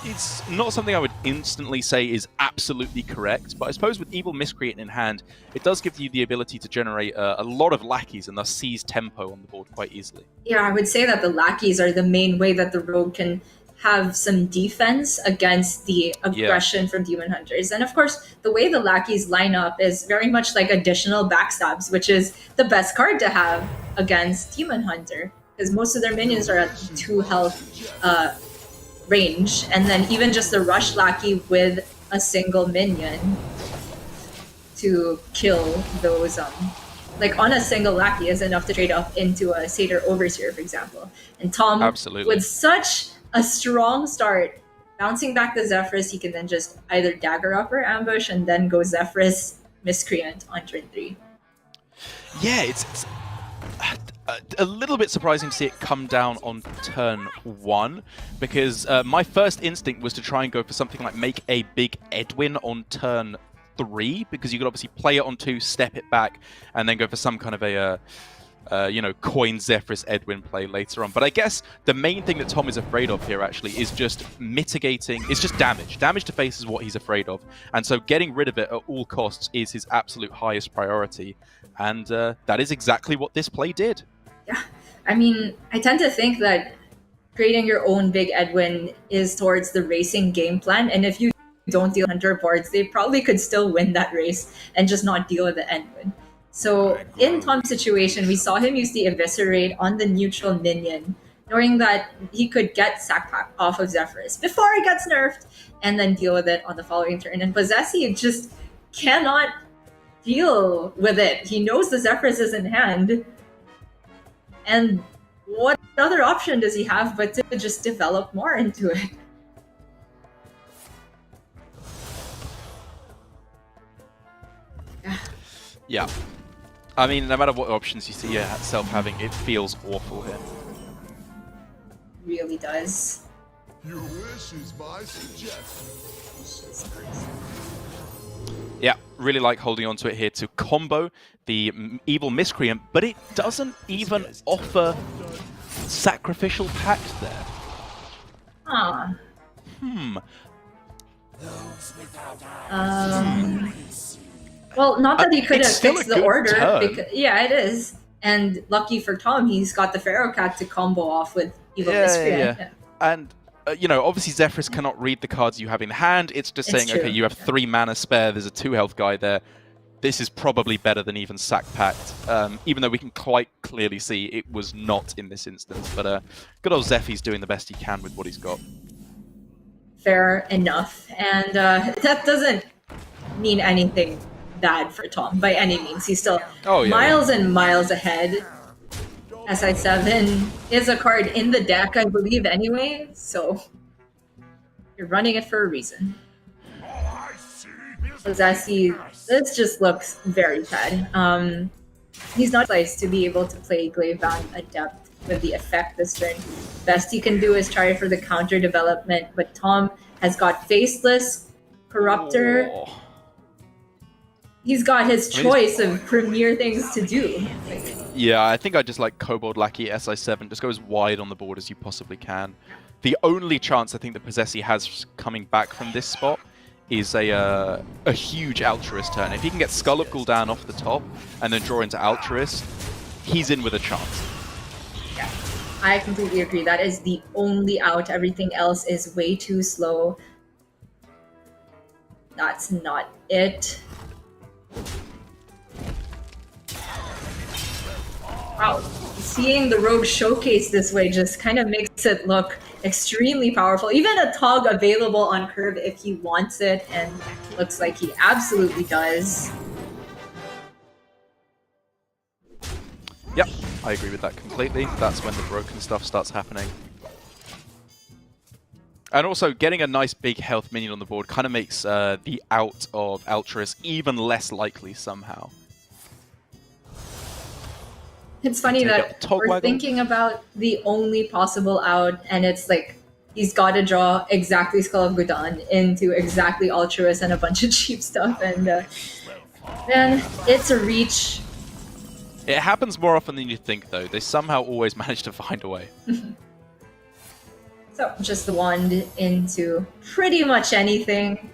Speaker 1: it's not something I would instantly say is absolutely correct, but I suppose with Evil Miscreant in hand, it does give you the ability to generate a lot of lackeys and thus seize tempo on the board quite easily.
Speaker 2: Yeah, I would say that the lackeys are the main way that the Rogue can have some defense against the aggression from Demon Hunters. And of course, the way the lackeys line up is very much like additional backstabs, which is the best card to have against Demon Hunter, because most of their minions are at 2 health range, and then even just a rush lackey with a single minion to kill those like on a single lackey is enough to trade up into a Satyr Overseer, for example. And Tom, with such a strong start, bouncing back the Zephyrus, he can then just either dagger up or ambush and then go Zephyrus Miscreant on turn 3.
Speaker 1: Yeah, it's a little bit surprising to see it come down on turn 1, because my first instinct was to try and go for something like make a big Edwin on turn 3, because you could obviously play it on 2, step it back, and then go for some kind of a coin Zephyrus Edwin play later on. But I guess the main thing that Tom is afraid of here actually is just mitigating, it's just damage. Damage to face is what he's afraid of. And so getting rid of it at all costs is his absolute highest priority. And that is exactly what this play did.
Speaker 2: Yeah, I mean, I tend to think that creating your own big Edwin is towards the racing game plan. And if you don't deal with Hunter boards, they probably could still win that race and just not deal with the Edwin. So in Tom's situation, we saw him use the Eviscerate on the neutral minion, knowing that he could get Sack Pack off of Zephyrus before it gets nerfed, and then deal with it on the following turn. And Posesi just cannot deal with it. He knows the Zephyrus is in hand. And what other option does he have but to just develop more into it?
Speaker 1: Yeah. I mean, no matter what options you see yourself having, it feels awful here.
Speaker 2: Really does.
Speaker 3: Your wish is my suggestion.
Speaker 1: Yeah, really like holding on to it here to combo the Evil Miscreant, but it doesn't even offer Sacrificial Pact there.
Speaker 2: Huh. Well, not that he could have fixed the order. Because, yeah, it is. And lucky for Tom, he's got the Pharaoh Cat to combo off with Evil Miscreant. Yeah.
Speaker 1: And obviously Zephyrus cannot read the cards you have in hand. It's just saying, okay, you have 3 mana spare. There's a 2 health guy there. This is probably better than even Sack Pact, even though we can quite clearly see it was not in this instance. But good old Zephy's doing the best he can with what he's got.
Speaker 2: Fair enough. And that doesn't mean anything bad for Tom by any means. He's still miles and miles ahead. SI7 is a card in the deck, I believe, anyway, so you're running it for a reason. Posesi, this just looks very bad. He's not placed to be able to play Glavebound Adept with the effect this turn. Best he can do is try for the counter development, but Tom has got Faceless, Corruptor. He's got his choice of premier things to do.
Speaker 1: Yeah, I think I just like Kobold Lackey SI7. Just go as wide on the board as you possibly can. The only chance I think that Posesi has coming back from this spot is a huge Altruist turn. If he can get Skull of Gul'dan off the top and then draw into Altruist, he's in with a chance.
Speaker 2: Yeah, I completely agree. That is the only out. Everything else is way too slow. That's not it. Wow, seeing the Rogue showcase this way just kind of makes it look extremely powerful. Even a Tog available on curve if he wants it, and looks like he absolutely does.
Speaker 1: Yep, I agree with that completely. That's when the broken stuff starts happening. And also, getting a nice big health minion on the board kind of makes the out of Altruis even less likely somehow.
Speaker 2: It's funny
Speaker 1: Take
Speaker 2: that
Speaker 1: up Tog
Speaker 2: we're
Speaker 1: Waggle.
Speaker 2: thinking about the only possible out, and it's like he's got to draw exactly Skull of Gudon into exactly Altruis and a bunch of cheap stuff, and man, it's a reach.
Speaker 1: It happens more often than you think, though. They somehow always manage to find a way.
Speaker 2: So just the wand into pretty much anything.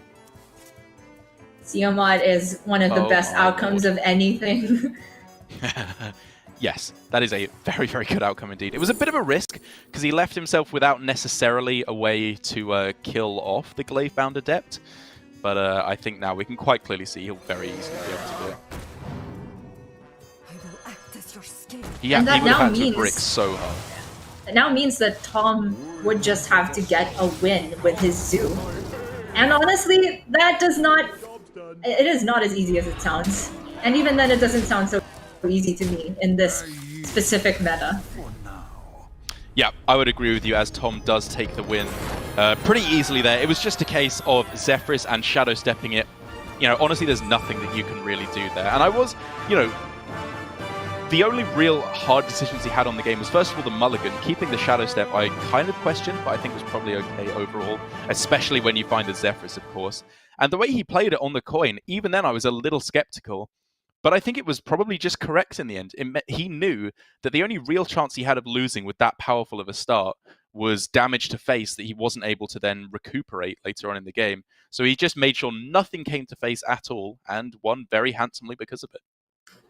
Speaker 2: Siamat is one of the
Speaker 1: Oh
Speaker 2: best
Speaker 1: my
Speaker 2: outcomes
Speaker 1: lord.
Speaker 2: of anything.
Speaker 1: Yes, that is a very, very good outcome indeed. It was a bit of a risk, because he left himself without necessarily a way to kill off the Glaive-bound Adept. But I think now we can quite clearly see he'll very easily be able to do it. Yeah,
Speaker 2: And that
Speaker 1: he would have
Speaker 2: now
Speaker 1: had to
Speaker 2: means-
Speaker 1: brick so hard.
Speaker 2: It now means that Tom would just have to get a win with his zoo. And honestly, that does not... It is not as easy as it sounds. And even then, it doesn't sound so easy to me in this specific meta.
Speaker 1: Yeah, I would agree with you, as Tom does take the win pretty easily there. It was just a case of Zephrys and Shadow stepping it. You know, honestly, there's nothing that you can really do there. And I was, you know, the only real hard decisions he had on the game was, first of all, the mulligan. Keeping the Shadow Step, I kind of questioned, but I think was probably okay overall, especially when you find a Zephrys, of course. And the way he played it on the coin, even then I was a little skeptical. But I think it was probably just correct in the end. He knew that the only real chance he had of losing with that powerful of a start was damage to face that he wasn't able to then recuperate later on in the game. So he just made sure nothing came to face at all and won very handsomely because of it.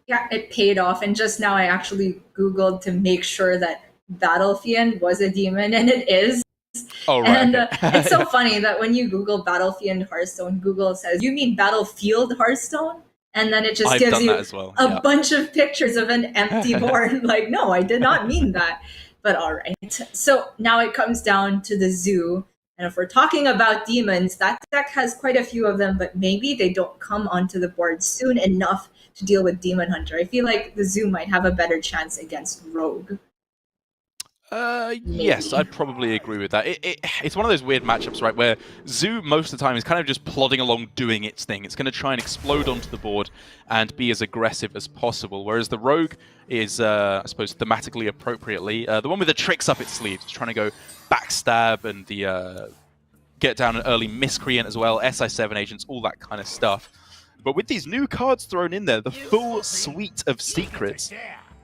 Speaker 2: Yeah, it paid off. And just now I actually Googled to make sure that Battlefiend was a demon, and it is.
Speaker 1: Oh, right.
Speaker 2: And
Speaker 1: Okay.
Speaker 2: it's so funny that when you Google Battlefiend Hearthstone, Google says, "You mean Battlefield Hearthstone?" And then it just
Speaker 1: I've
Speaker 2: gives
Speaker 1: done
Speaker 2: you
Speaker 1: that as well.
Speaker 2: a
Speaker 1: Yeah.
Speaker 2: bunch of pictures of an empty board. Like, no, I did not mean that. But all right. So now it comes down to the zoo. And if we're talking about demons, that deck has quite a few of them, but maybe they don't come onto the board soon enough to deal with Demon Hunter. I feel like the zoo might have a better chance against Rogue.
Speaker 1: Yes, I'd probably agree with that. It's one of those weird matchups, right, where Zoo most of the time is kind of just plodding along doing its thing. It's going to try and explode onto the board and be as aggressive as possible, whereas the Rogue is, I suppose, thematically appropriately, the one with the tricks up its sleeves. It's trying to go backstab and the get down an early Miscreant as well, SI7 agents, all that kind of stuff. But with these new cards thrown in there, the full suite of secrets,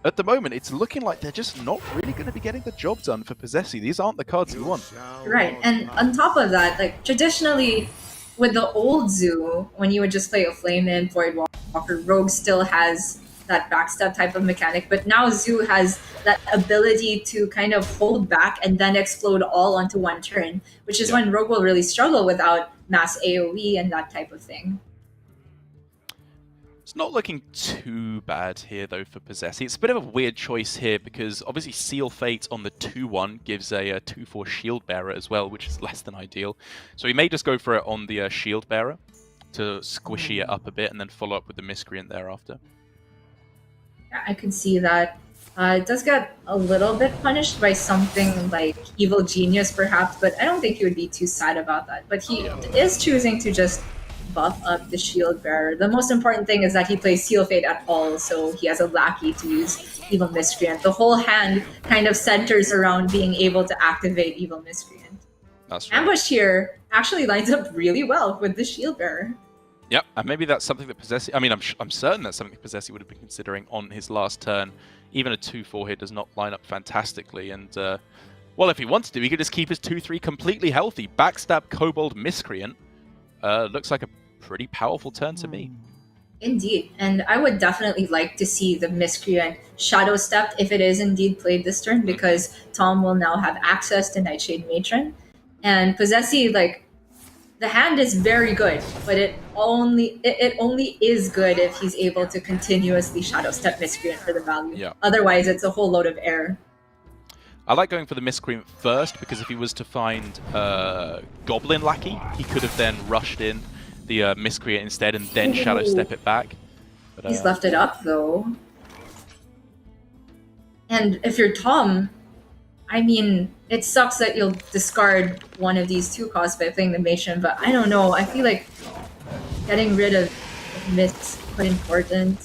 Speaker 1: at the moment, it's looking like they're just not really going to be getting the job done for Posesi. These aren't the cards you want.
Speaker 2: Right, and on top of that, like traditionally with the old zoo, when you would just play a Flame Imp, Voidwalker, Rogue still has that backstab type of mechanic, but now Zoo has that ability to kind of hold back and then explode all onto one turn, which is when Rogue will really struggle without mass AoE and that type of thing.
Speaker 1: It's not looking too bad here, though, for Posesi. It's a bit of a weird choice here, because obviously Seal Fate on the 2-1 gives a 2-4 Shield Bearer as well, which is less than ideal. So he may just go for it on the Shield Bearer to squishy it up a bit and then follow up with the Miscreant thereafter.
Speaker 2: Yeah, I could see that. It does get a little bit punished by something like Evil Genius, perhaps, but I don't think he would be too sad about that. But he is choosing to just buff up the Shield Bearer. The most important thing is that he plays Seal Fate at all, so he has a lackey to use Evil Miscreant. The whole hand kind of centers around being able to activate Evil Miscreant.
Speaker 1: That's right.
Speaker 2: Ambush here actually lines up really well with the Shield Bearer.
Speaker 1: Yep, and maybe that's something that Posesi... I mean, I'm certain that's something Posesi would have been considering on his last turn. Even a 2-4 here does not line up fantastically, and, well, if he wanted to, he could just keep his 2-3 completely healthy. Backstab Kobold Miscreant looks like a pretty powerful turn to me.
Speaker 2: Indeed, and I would definitely like to see the Miscreant Shadow Step if it is indeed played this turn, because Tom will now have access to Nightshade Matron. And Posesi, like, the hand is very good, but it only is good if he's able to continuously Shadow Step Miscreant for the value.
Speaker 1: Yeah.
Speaker 2: Otherwise, it's a whole load of error.
Speaker 1: I like going for the Miscreant first, because if he was to find Goblin Lackey, he could have then rushed in the Miscreant instead and then Shadow Step it back. But,
Speaker 2: He's left it up, though. And if you're Tom, I mean, it sucks that you'll discard one of these 2 costs by playing the Matron, but I don't know. I feel like getting rid of Mist is quite important.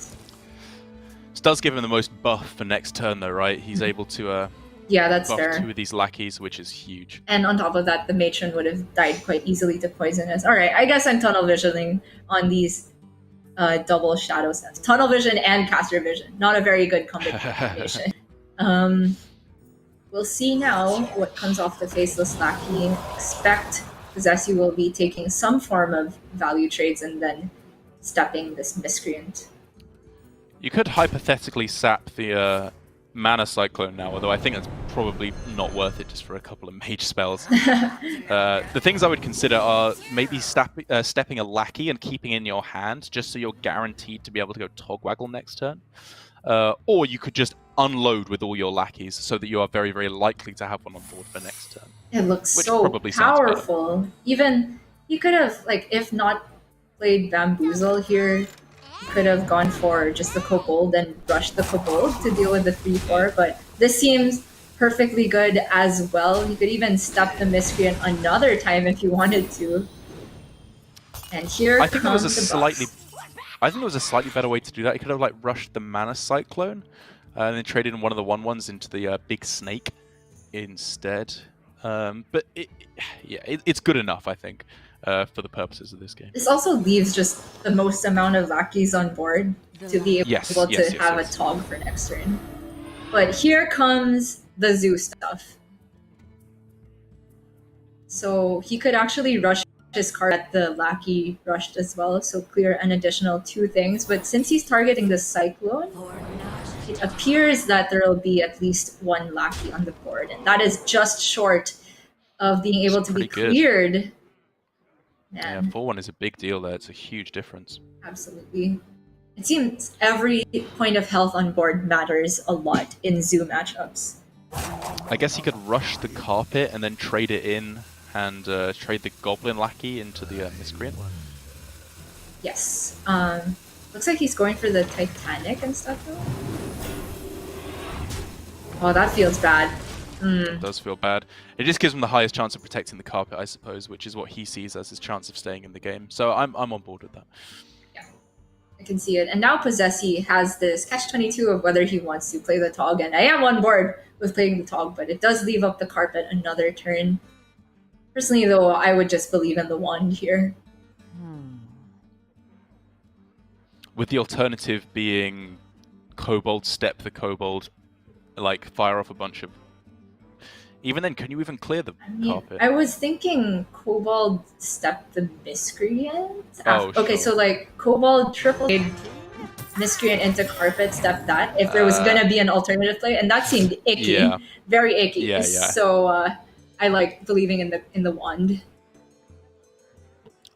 Speaker 1: This does give him the most buff for next turn, though, right? He's able to
Speaker 2: Yeah, that's
Speaker 1: buff
Speaker 2: fair.
Speaker 1: 2 of these lackeys, which is huge.
Speaker 2: And on top of that, the Matron would have died quite easily to Poisonous. Alright, I guess I'm tunnel visioning on these double Shadow Steps. Tunnel Vision and Caster Vision. Not a very good combination. We'll see now what comes off the Faceless Lackey. Expect Posesi will be taking some form of value trades and then stepping this Miscreant.
Speaker 1: You could hypothetically sap the Mana Cyclone now, although I think that's probably not worth it just for a couple of mage spells. The things I would consider are maybe stepping a Lackey and keeping it in your hand, just so you're guaranteed to be able to go Togwaggle next turn. Or you could just unload with all your lackeys so that you are very, very likely to have one on board for next turn.
Speaker 2: It looks
Speaker 1: Which
Speaker 2: so
Speaker 1: probably sounds better.
Speaker 2: powerful. Even, you could have, like, if not played Bamboozle here, you could have gone for just the Kobold and rushed the Kobold to deal with the 3-4, but this seems perfectly good as well. You could even step the Miscreant another time if you wanted to. And here
Speaker 1: I think
Speaker 2: comes
Speaker 1: there was a
Speaker 2: the
Speaker 1: slightly
Speaker 2: buffs.
Speaker 1: I think there was a slightly better way to do that. You could have like rushed the Mana Cyclone and then traded in one of the 1/1s into the big snake instead. But it's good enough, I think, for the purposes of this game.
Speaker 2: This also leaves just the most amount of lackeys on board to be able to have a Tog for next turn. But here comes the Zoo stuff. So he could actually rush his card at the Lackey rushed as well, so clear an additional 2 things. But since he's targeting the Cyclone, it appears that there will be at least 1 Lackey on the board, and that is just short of being able to be cleared.
Speaker 1: Yeah, 4-1 is a big deal there. It's a huge difference.
Speaker 2: Absolutely. It seems every point of health on board matters a lot in Zoo matchups.
Speaker 1: I guess he could rush the Carpet and then trade it in and trade the Goblin Lackey into the Miscreant.
Speaker 2: Yes. Looks like he's going for the Titanic and stuff though. Oh, that feels bad.
Speaker 1: It does feel bad. It just gives him the highest chance of protecting the Carpet, I suppose, which is what he sees as his chance of staying in the game. So I'm on board with that.
Speaker 2: Yeah, I can see it. And now Posesi has this catch-22 of whether he wants to play the Tog, and I am on board with playing the Tog, but it does leave up the Carpet another turn. Personally, though, I would just believe in the Wand here.
Speaker 1: With the alternative being Kobold, step the Kobold, like fire off a bunch of... Even then, can you even clear the Carpet?
Speaker 2: I was thinking Kobold step the Miscreant.
Speaker 1: Oh,
Speaker 2: okay,
Speaker 1: sure.
Speaker 2: so like Kobold triple Miscreant into Carpet, step that. If there was gonna be an alternative play, and that seemed icky, very icky.
Speaker 1: Yeah.
Speaker 2: So I like believing in the Wand.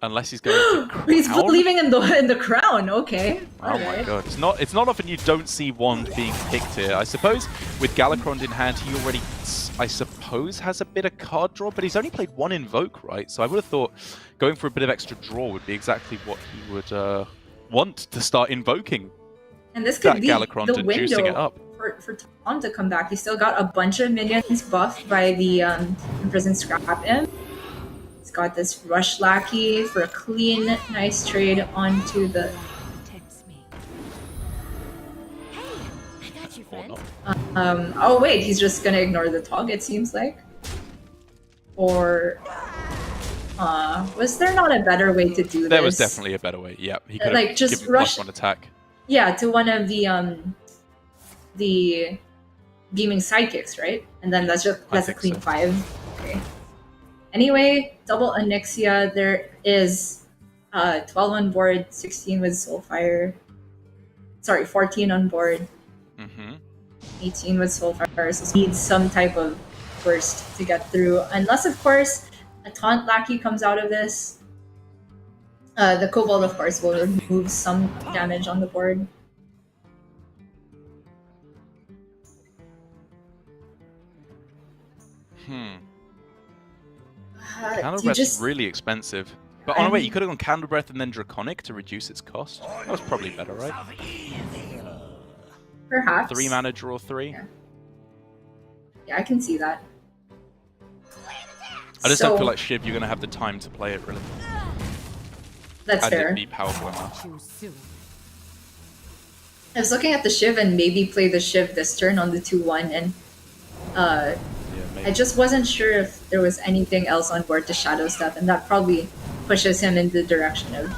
Speaker 1: Unless he's going to Crown.
Speaker 2: He's believing in the Crown. Okay.
Speaker 1: Oh my god! It's not often you don't see Wand being picked here. I suppose with Galakrond in hand, he already, I suppose, has a bit of card draw, but he's only played 1 Invoke, right? So I would have thought going for a bit of extra draw would be exactly what he would want to start invoking.
Speaker 2: And this could be
Speaker 1: Galakrond
Speaker 2: the
Speaker 1: and juicing it
Speaker 2: window
Speaker 1: up.
Speaker 2: for Tom to come back. He's still got a bunch of minions buffed by the Imprisoned Scrap Imp. He's got this Rush Lackey for a clean, nice trade onto the... oh wait, he's just gonna ignore the Tog, it seems like. Or... was there not a better way to do this?
Speaker 1: There was definitely a better way, yeah. He could have
Speaker 2: just
Speaker 1: given
Speaker 2: rush...
Speaker 1: +1 attack.
Speaker 2: Yeah, to one of the beaming sidekicks, right? And then that's a clean so. 5. Okay. Anyway, double Onyxia. There is 12 on board, 16 with Soulfire. Sorry, 14 on board. 18 with Soulfire. So needs some type of burst to get through. Unless, of course, a Taunt Lackey comes out of this. The Kobold, of course, will remove some damage on the board.
Speaker 1: Candle
Speaker 2: Do you
Speaker 1: Breath's
Speaker 2: just
Speaker 1: really expensive. But oh no, wait, you could have gone Candle Breath and then Draconic to reduce its cost. That was probably better, right?
Speaker 2: perhaps
Speaker 1: 3 mana, draw 3.
Speaker 2: Yeah, I can see that.
Speaker 1: I just don't feel like Shiv, you're going to have the time to play it, really.
Speaker 2: That's
Speaker 1: And
Speaker 2: fair.
Speaker 1: it'd be powerful enough.
Speaker 2: I was looking at the Shiv and maybe play the Shiv this turn on the 2-1, and
Speaker 1: Yeah, maybe.
Speaker 2: I just wasn't sure if there was anything else on board to Shadow Step, and that probably pushes him in the direction of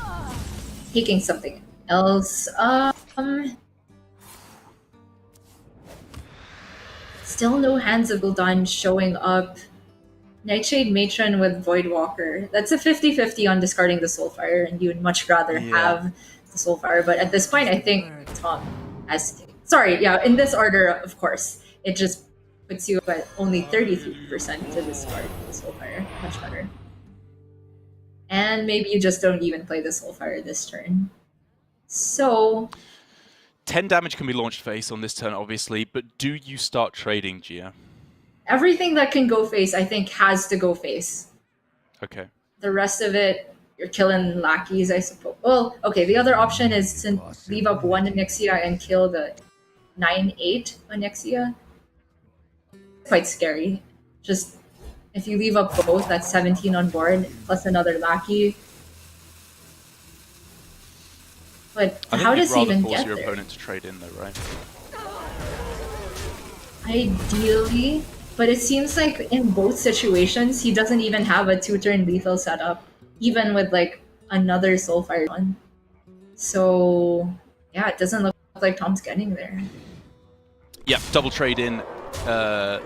Speaker 2: taking something else. Still no Hands of Gul'dan showing up. Nightshade Matron with Voidwalker. That's a 50-50 on discarding the Soulfire, and you'd much rather have the Soulfire. But at this point, I think Tom has to take. Sorry, yeah, in this order, of course. It just puts you at only 33% to discard the Soulfire. Much better. And maybe you just don't even play the Soulfire this turn. So
Speaker 1: 10 damage can be launched face on this turn, obviously, but do you start trading, Gia?
Speaker 2: everything that can go face, I think, has to go face.
Speaker 1: Okay.
Speaker 2: The rest of it, you're killing lackeys, I suppose. Well, okay, the other option is to leave up 1 Onyxia and kill the 9/8 Onyxia. Quite scary. Just, if you leave up both, that's 17 on board, plus another lackey. But
Speaker 1: I think
Speaker 2: how
Speaker 1: you'd
Speaker 2: does he
Speaker 1: rather
Speaker 2: even
Speaker 1: force
Speaker 2: get
Speaker 1: your
Speaker 2: there?
Speaker 1: opponent to trade in, though, right?
Speaker 2: Ideally, but it seems like in both situations, he doesn't even have a 2-turn lethal setup, even with like another Soulfire one. So yeah, it doesn't look like Tom's getting there.
Speaker 1: Yeah, double trade in or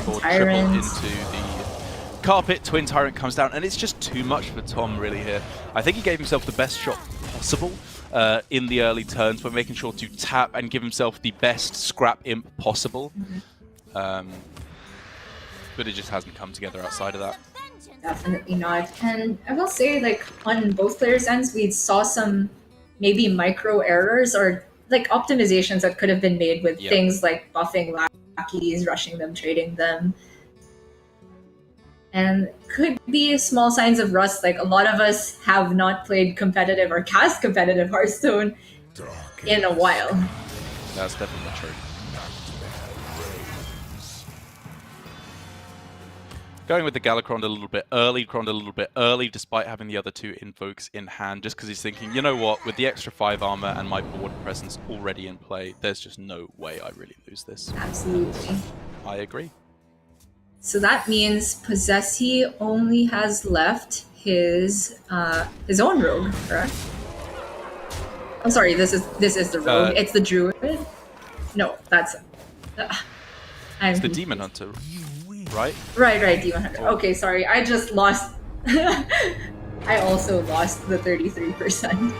Speaker 1: triple
Speaker 2: Tyrant.
Speaker 1: into the carpet. Twin Tyrant comes down, and it's just too much for Tom, really, here. I think he gave himself the best shot possible in the early turns by making sure to tap and give himself the best scrap imp possible. But it just hasn't come together outside of that.
Speaker 2: Definitely not. And I will say, like, on both players' ends, we saw some maybe micro errors or like optimizations that could have been made with things like buffing lackeys, rushing them, trading them. And could be small signs of rust. Like, a lot of us have not played competitive or cast competitive Hearthstone in a while.
Speaker 1: That's definitely true. Going with the Galakrond a little bit early, despite having the other 2 invokes in hand, just because he's thinking, you know what, with the extra 5 armor and my board presence already in play, there's just no way I really lose this.
Speaker 2: Absolutely.
Speaker 1: I agree.
Speaker 2: So that means Posesi only has left his own rogue, correct? I'm sorry, this is the rogue. It's the druid. No, that's
Speaker 1: it's the demon hunter, right?
Speaker 2: Right, demon hunter. Okay, sorry, I just lost. I also lost the 33%.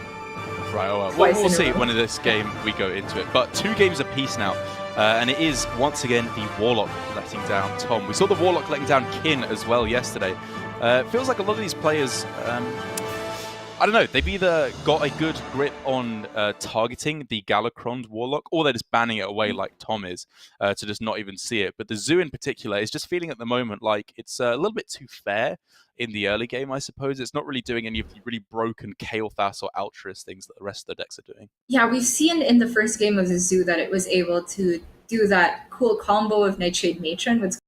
Speaker 1: Right. Well, we'll see when in this game we go into it. But 2 games apiece now. And it is, once again, the Warlock letting down Tom. We saw the Warlock letting down Kin as well yesterday. It feels like a lot of these players, I don't know, they've either got a good grip on targeting the Galakrond Warlock, or they're just banning it away like Tom is, to just not even see it. But the Zoo in particular is just feeling at the moment like it's a little bit too fair in the early game, I suppose. It's not really doing any of the really broken Kael'thas or Altruist things that the rest of the decks are doing.
Speaker 2: Yeah, we've seen in the first game of the Zoo that it was able to do that cool combo of Nightshade Matron with.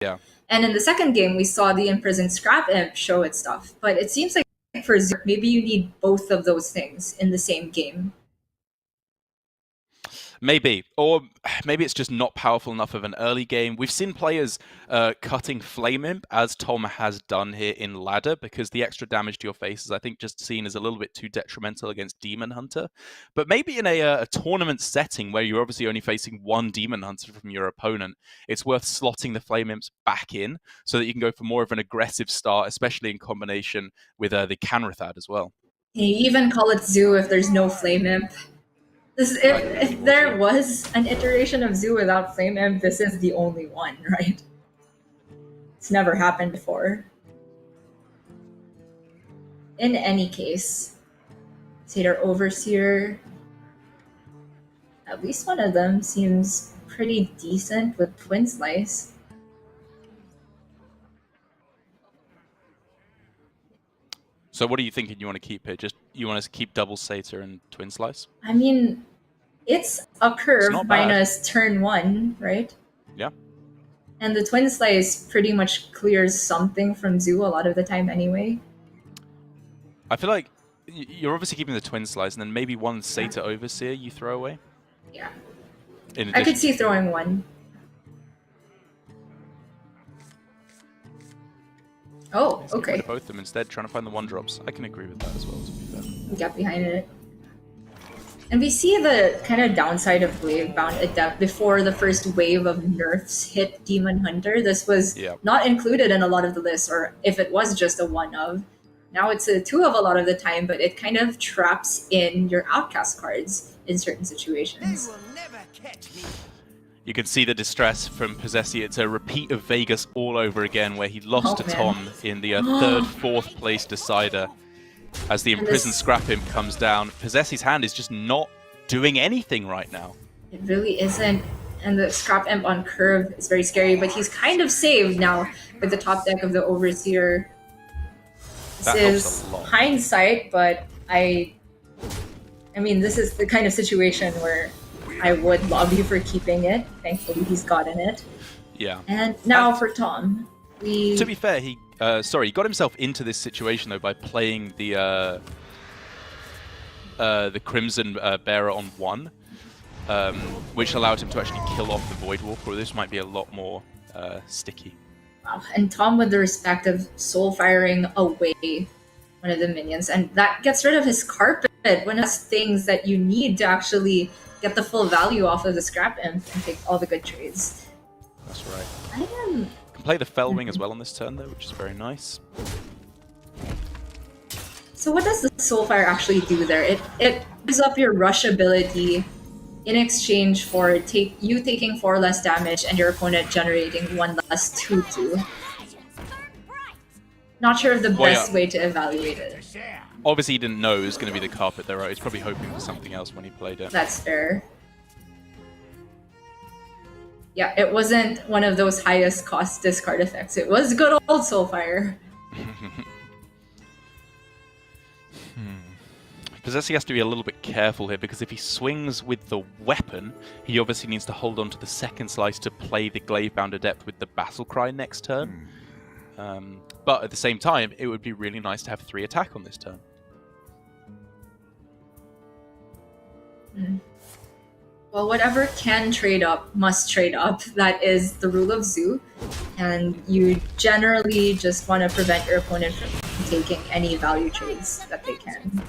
Speaker 1: Yeah.
Speaker 2: And in the second game, we saw the Imprisoned Scrap Imp show its stuff. But it seems like for Zoo, maybe you need both of those things in the same game.
Speaker 1: Maybe. Or maybe it's just not powerful enough of an early game. We've seen players cutting Flame Imp, as Tom has done here in Ladder, because the extra damage to your face is, I think, just seen as a little bit too detrimental against Demon Hunter. But maybe in a tournament setting where you're obviously only facing 1 Demon Hunter from your opponent, it's worth slotting the Flame Imps back in so that you can go for more of an aggressive start, especially in combination with the Canrathad as well.
Speaker 2: You even call it Zoo if there's no Flame Imp. If there was an iteration of Zoo without Flame Imp, this is the only one, right? It's never happened before. in any case, Satyr Overseer, at least one of them seems pretty decent with Twin Slice.
Speaker 1: So what are you thinking you want to keep here? Just you want to keep double Satyr and Twin Slice?
Speaker 2: I mean, it's a curve
Speaker 1: not bad.
Speaker 2: minus turn 1, right?
Speaker 1: Yeah.
Speaker 2: And the Twin Slice pretty much clears something from Zoo a lot of the time anyway.
Speaker 1: I feel like you're obviously keeping the Twin Slice, and then maybe one Satyr Overseer you throw away.
Speaker 2: Yeah.
Speaker 1: In
Speaker 2: I could
Speaker 1: addition
Speaker 2: see
Speaker 1: to-
Speaker 2: throwing one. Oh,
Speaker 1: Let's get rid
Speaker 2: okay.
Speaker 1: of both of them instead, trying to find the 1-drops. I can agree with that as well, to be fair.
Speaker 2: Get behind it. And we see the kind of downside of Gravebound Adept before the first wave of nerfs hit Demon Hunter. This was
Speaker 1: Yeah.
Speaker 2: not included in a lot of the lists, or if it was just a one of. Now it's a two of a lot of the time, but it kind of traps in your outcast cards in certain situations.
Speaker 1: You can see the distress from Posesi. It's a repeat of Vegas all over again, where he lost to
Speaker 2: man.
Speaker 1: Tom in the third, fourth place decider. As the imprisoned Scrap Imp comes down, Posesi's hand is just not doing anything right now.
Speaker 2: It really isn't. And the Scrap Imp on curve is very scary, but he's kind of saved now with the top deck of the Overseer.
Speaker 1: That
Speaker 2: This
Speaker 1: helps
Speaker 2: is
Speaker 1: a lot.
Speaker 2: hindsight, but I mean, this is the kind of situation where I would lobby for keeping it. Thankfully, he's gotten it.
Speaker 1: Yeah.
Speaker 2: And now for Tom.
Speaker 1: To be fair, he got himself into this situation though by playing the Crimson Bearer on 1, which allowed him to actually kill off the Voidwalker. This might be a lot more sticky.
Speaker 2: Wow. And Tom with the respect of soul firing away one of the minions, and that gets rid of his carpet, one of those things that you need to actually get the full value off of the Scrap Imp and take all the good trades.
Speaker 1: That's right.
Speaker 2: I am.
Speaker 1: Can play the Fellwing as well on this turn though, which is very nice.
Speaker 2: So what does the Soulfire actually do there? It gives up your rush ability in exchange for you taking 4 less damage and your opponent generating 1 less 2/2. Not sure of the best way to evaluate it.
Speaker 1: Obviously he didn't know it was going to be the carpet there, right? He's probably hoping for something else when he played it.
Speaker 2: That's fair. Yeah, it wasn't one of those highest cost discard effects. It was good old Soulfire.
Speaker 1: Posesi has to be a little bit careful here, because if he swings with the weapon, he obviously needs to hold on to the second slice to play the Glavebound Adept with the Battle Cry next turn. But at the same time, it would be really nice to have 3 attack on this turn.
Speaker 2: Well, whatever can trade up must trade up. That is the rule of Zoo. And you generally just want to prevent your opponent from taking any value trades that they can.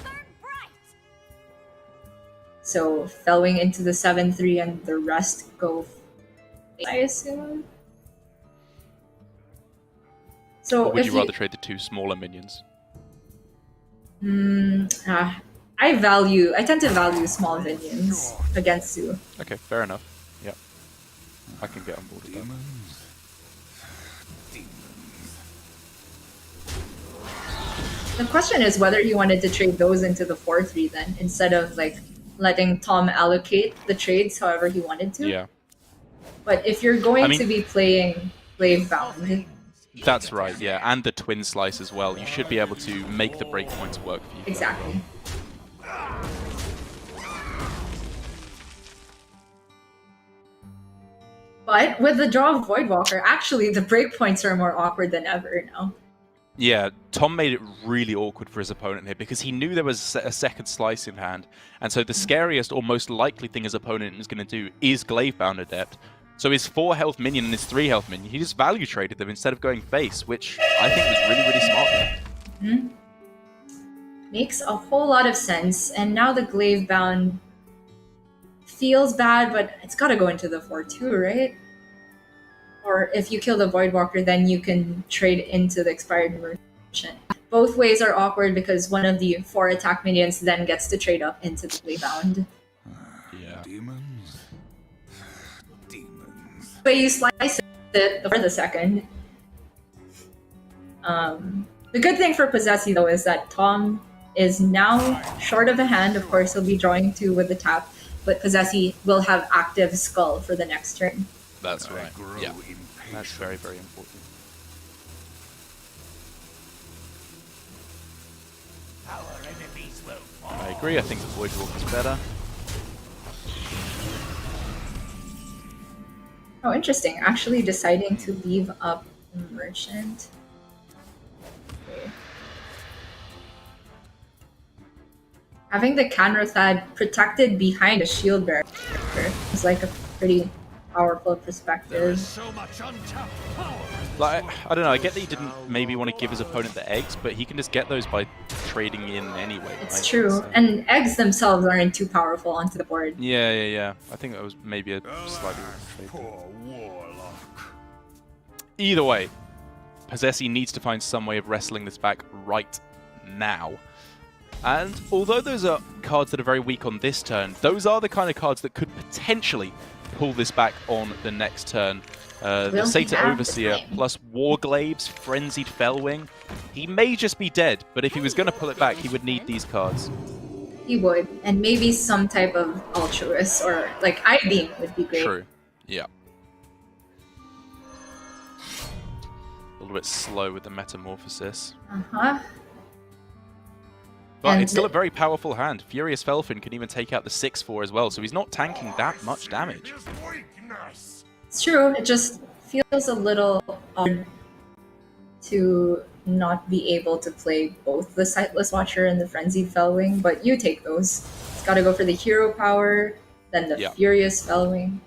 Speaker 2: So, Fellwing into the 7/3 and the rest go, I assume. So,
Speaker 1: Or would
Speaker 2: if
Speaker 1: you rather trade the 2 smaller minions?
Speaker 2: I tend to value small minions against Zoo.
Speaker 1: Okay, fair enough. Yep. I can get on board with that.
Speaker 2: The question is whether you wanted to trade those into the 4/3 then, instead of like letting Tom allocate the trades however he wanted to.
Speaker 1: Yeah.
Speaker 2: But if you're going to be playing Gravebound,
Speaker 1: that's right, yeah, and the Twin Slice as well. You should be able to make the breakpoints work for you.
Speaker 2: exactly. But with the draw of Voidwalker, actually the breakpoints are more awkward than ever now.
Speaker 1: Yeah, Tom made it really awkward for his opponent here, because he knew there was a second slice in hand, and so the scariest or most likely thing his opponent is going to do is Glavebound Adept. So his 4 health minion and his 3 health minion, he just value traded them instead of going face, which I think was really, really smart.
Speaker 2: Makes a whole lot of sense, and now the Glavebound feels bad, but it's got to go into the 4/2, right? Or if you kill the Voidwalker, then you can trade into the Expired Merchant. Both ways are awkward because one of the 4 attack minions then gets to trade up into the Gravebound.
Speaker 1: Yeah.
Speaker 3: Demons.
Speaker 2: The way you slice it for the second, The good thing for Posesi, though, is that Tom is now short of a hand. Of course, he'll be drawing 2 with the tap, but Posesi will have active Skull for the next turn.
Speaker 1: That's right. Yeah, that's very, very important. I agree. I think the Void Walk is better.
Speaker 2: Oh, interesting. Actually deciding to leave up Merchant. Okay. Having the Canrothad protected behind a shield bearer is like a pretty powerful perspective.
Speaker 3: So much untapped power.
Speaker 1: Like, I don't know, I get that he didn't maybe want to give his opponent the eggs, but he can just get those by trading in anyway.
Speaker 2: It's
Speaker 1: right?
Speaker 2: true.
Speaker 1: So.
Speaker 2: And eggs themselves aren't too powerful onto the board.
Speaker 1: Yeah. I think that was maybe a slightly trade.
Speaker 3: Poor warlock.
Speaker 1: Either way, Posesi needs to find some way of wrestling this back right now. And although those are cards that are very weak on this turn, those are the kind of cards that could potentially pull this back on the next turn. The Satyr Overseer plus Warglaives, Frenzied Fellwing. He may just be dead, but if he was going to pull it back, he would need these cards.
Speaker 2: He would, and maybe some type of Altruist or like I-Beam would be great.
Speaker 1: True, yeah. A little bit slow with the Metamorphosis.
Speaker 2: Uh-huh.
Speaker 1: But
Speaker 2: And
Speaker 1: it's still a very powerful hand. Furious Felfin can even take out the 6/4 as well, so he's not tanking that much damage.
Speaker 3: His weakness.
Speaker 2: It's true, it just feels a little odd to not be able to play both the Sightless Watcher and the Frenzied Fellwing, but you take those. It's gotta go for the hero power, then the Furious Fellwing.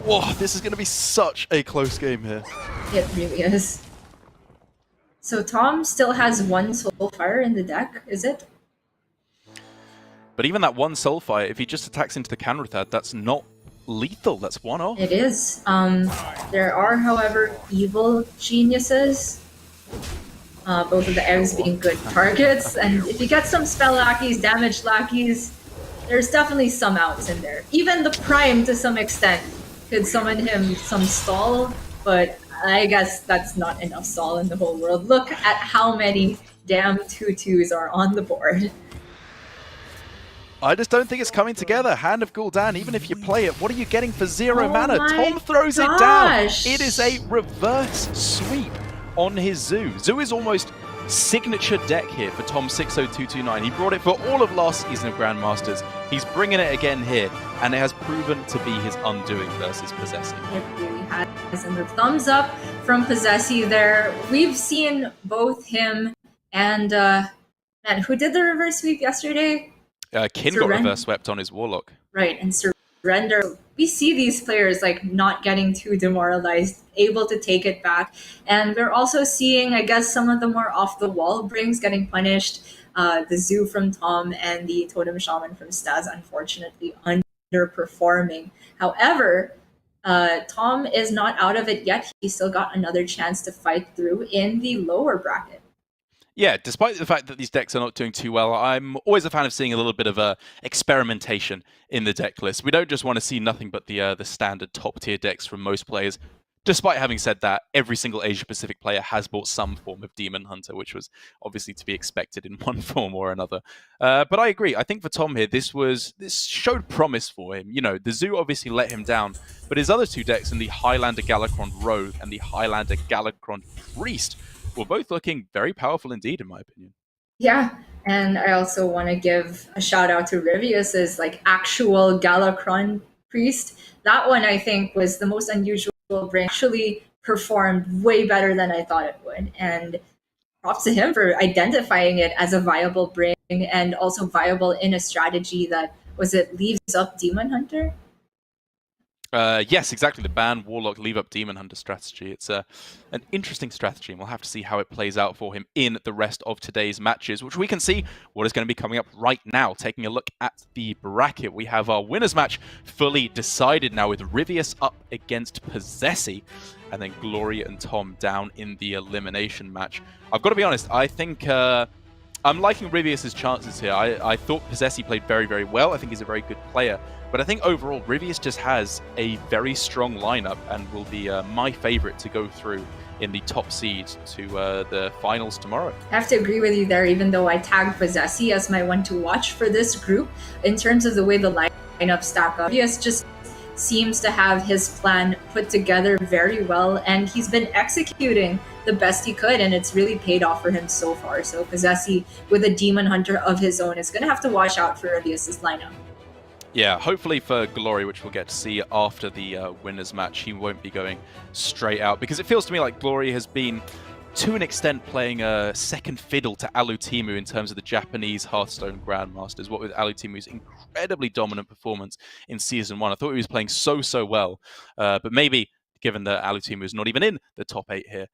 Speaker 1: Whoa, this is going to be such a close game here.
Speaker 2: It really is. So Tom still has 1 Soulfire in the deck, is it?
Speaker 1: But even that 1 Soulfire, if he just attacks into the Canrothad, that's not lethal. That's 1 off.
Speaker 2: It is. There are, however, evil geniuses. Both of the eggs being good targets, and if you get some spell lackeys, damage lackeys, there's definitely some outs in there. Even the Prime, to some extent, could summon him some stall, but I guess that's not enough stall in the whole world. Look at how many damn 2/2s are on the board.
Speaker 1: I just don't think it's coming together. Hand of Gul'dan, even if you play it, what are you getting for 0
Speaker 2: Oh
Speaker 1: mana?
Speaker 2: my
Speaker 1: Tom throws it down.
Speaker 2: gosh.
Speaker 1: It is a reverse sweep on his Zoo. Zoo is almost signature deck here for tom60229. He brought it for all of last season of Grandmasters. He's bringing it again here, and it has proven to be his undoing versus Posesi.
Speaker 2: It really has. And the thumbs up from Posesi there. We've seen both him and, man, who did the reverse sweep yesterday?
Speaker 1: Kin got reverse swept on his Warlock.
Speaker 2: Right, and Surrender. We see these players like not getting too demoralized, able to take it back. And we're also seeing, I guess, some of the more off-the-wall brings getting punished. The Zoo from Tom and the Totem Shaman from Staz, unfortunately, underperforming. However, Tom is not out of it yet. He's still got another chance to fight through in the lower bracket.
Speaker 1: Yeah, despite the fact that these decks are not doing too well, I'm always a fan of seeing a little bit of experimentation in the deck list. We don't just want to see nothing but the standard top-tier decks from most players. Despite having said that, every single Asia-Pacific player has bought some form of Demon Hunter, which was obviously to be expected in one form or another. But I agree. I think for Tom here, this showed promise for him. You know, the Zoo obviously let him down, but his other 2 decks in the Highlander Galakrond Rogue and the Highlander Galakrond Priest were both looking very powerful indeed, in my opinion.
Speaker 2: Yeah, and I also want to give a shout out to Rivius's like actual Galakrond Priest. That one I think was the most unusual bring. Actually performed way better than I thought it would, and props to him for identifying it as a viable bring and also viable in a strategy that leaves up Demon Hunter.
Speaker 1: Yes, exactly. The ban Warlock leave up Demon Hunter strategy. It's an interesting strategy, and we'll have to see how it plays out for him in the rest of today's matches, which we can see what is going to be coming up right now. Taking a look at the bracket, we have our winners match fully decided now with Rivius up against Posesi, and then Gloria and Tom down in the elimination match. I've got to be honest, I think I'm liking Rivius's chances here. I thought Posesi played very, very well. I think he's a very good player. But I think overall, Rivius just has a very strong lineup and will be my favorite to go through in the top seed to the finals tomorrow.
Speaker 2: I have to agree with you there, even though I tagged Posesi as my one to watch for this group. In terms of the way the lineup stack up, Rivius just seems to have his plan put together very well, and he's been executing the best he could, and it's really paid off for him so far. So Posesi, with a Demon Hunter of his own, is going to have to watch out for Rivius's lineup.
Speaker 1: Yeah, hopefully for Glory, which we'll get to see after the winners match, he won't be going straight out, because it feels to me like Glory has been, to an extent, playing a second fiddle to Alutimu in terms of the Japanese Hearthstone Grandmasters. What with Alutimu's incredibly dominant performance in Season 1. I thought he was playing so well, but maybe, given that Alutimu is not even in the top 8 here,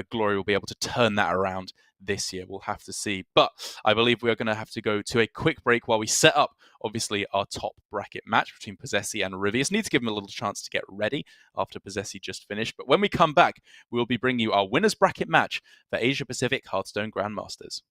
Speaker 1: Glory will be able to turn that around this year. We'll have to see. But I believe we are going to have to go to a quick break while we set up, obviously, our top bracket match between Posesi and Rivius. Need to give him a little chance to get ready after Posesi just finished. But when we come back, we'll be bringing you our winners bracket match for Asia Pacific Hearthstone Grandmasters.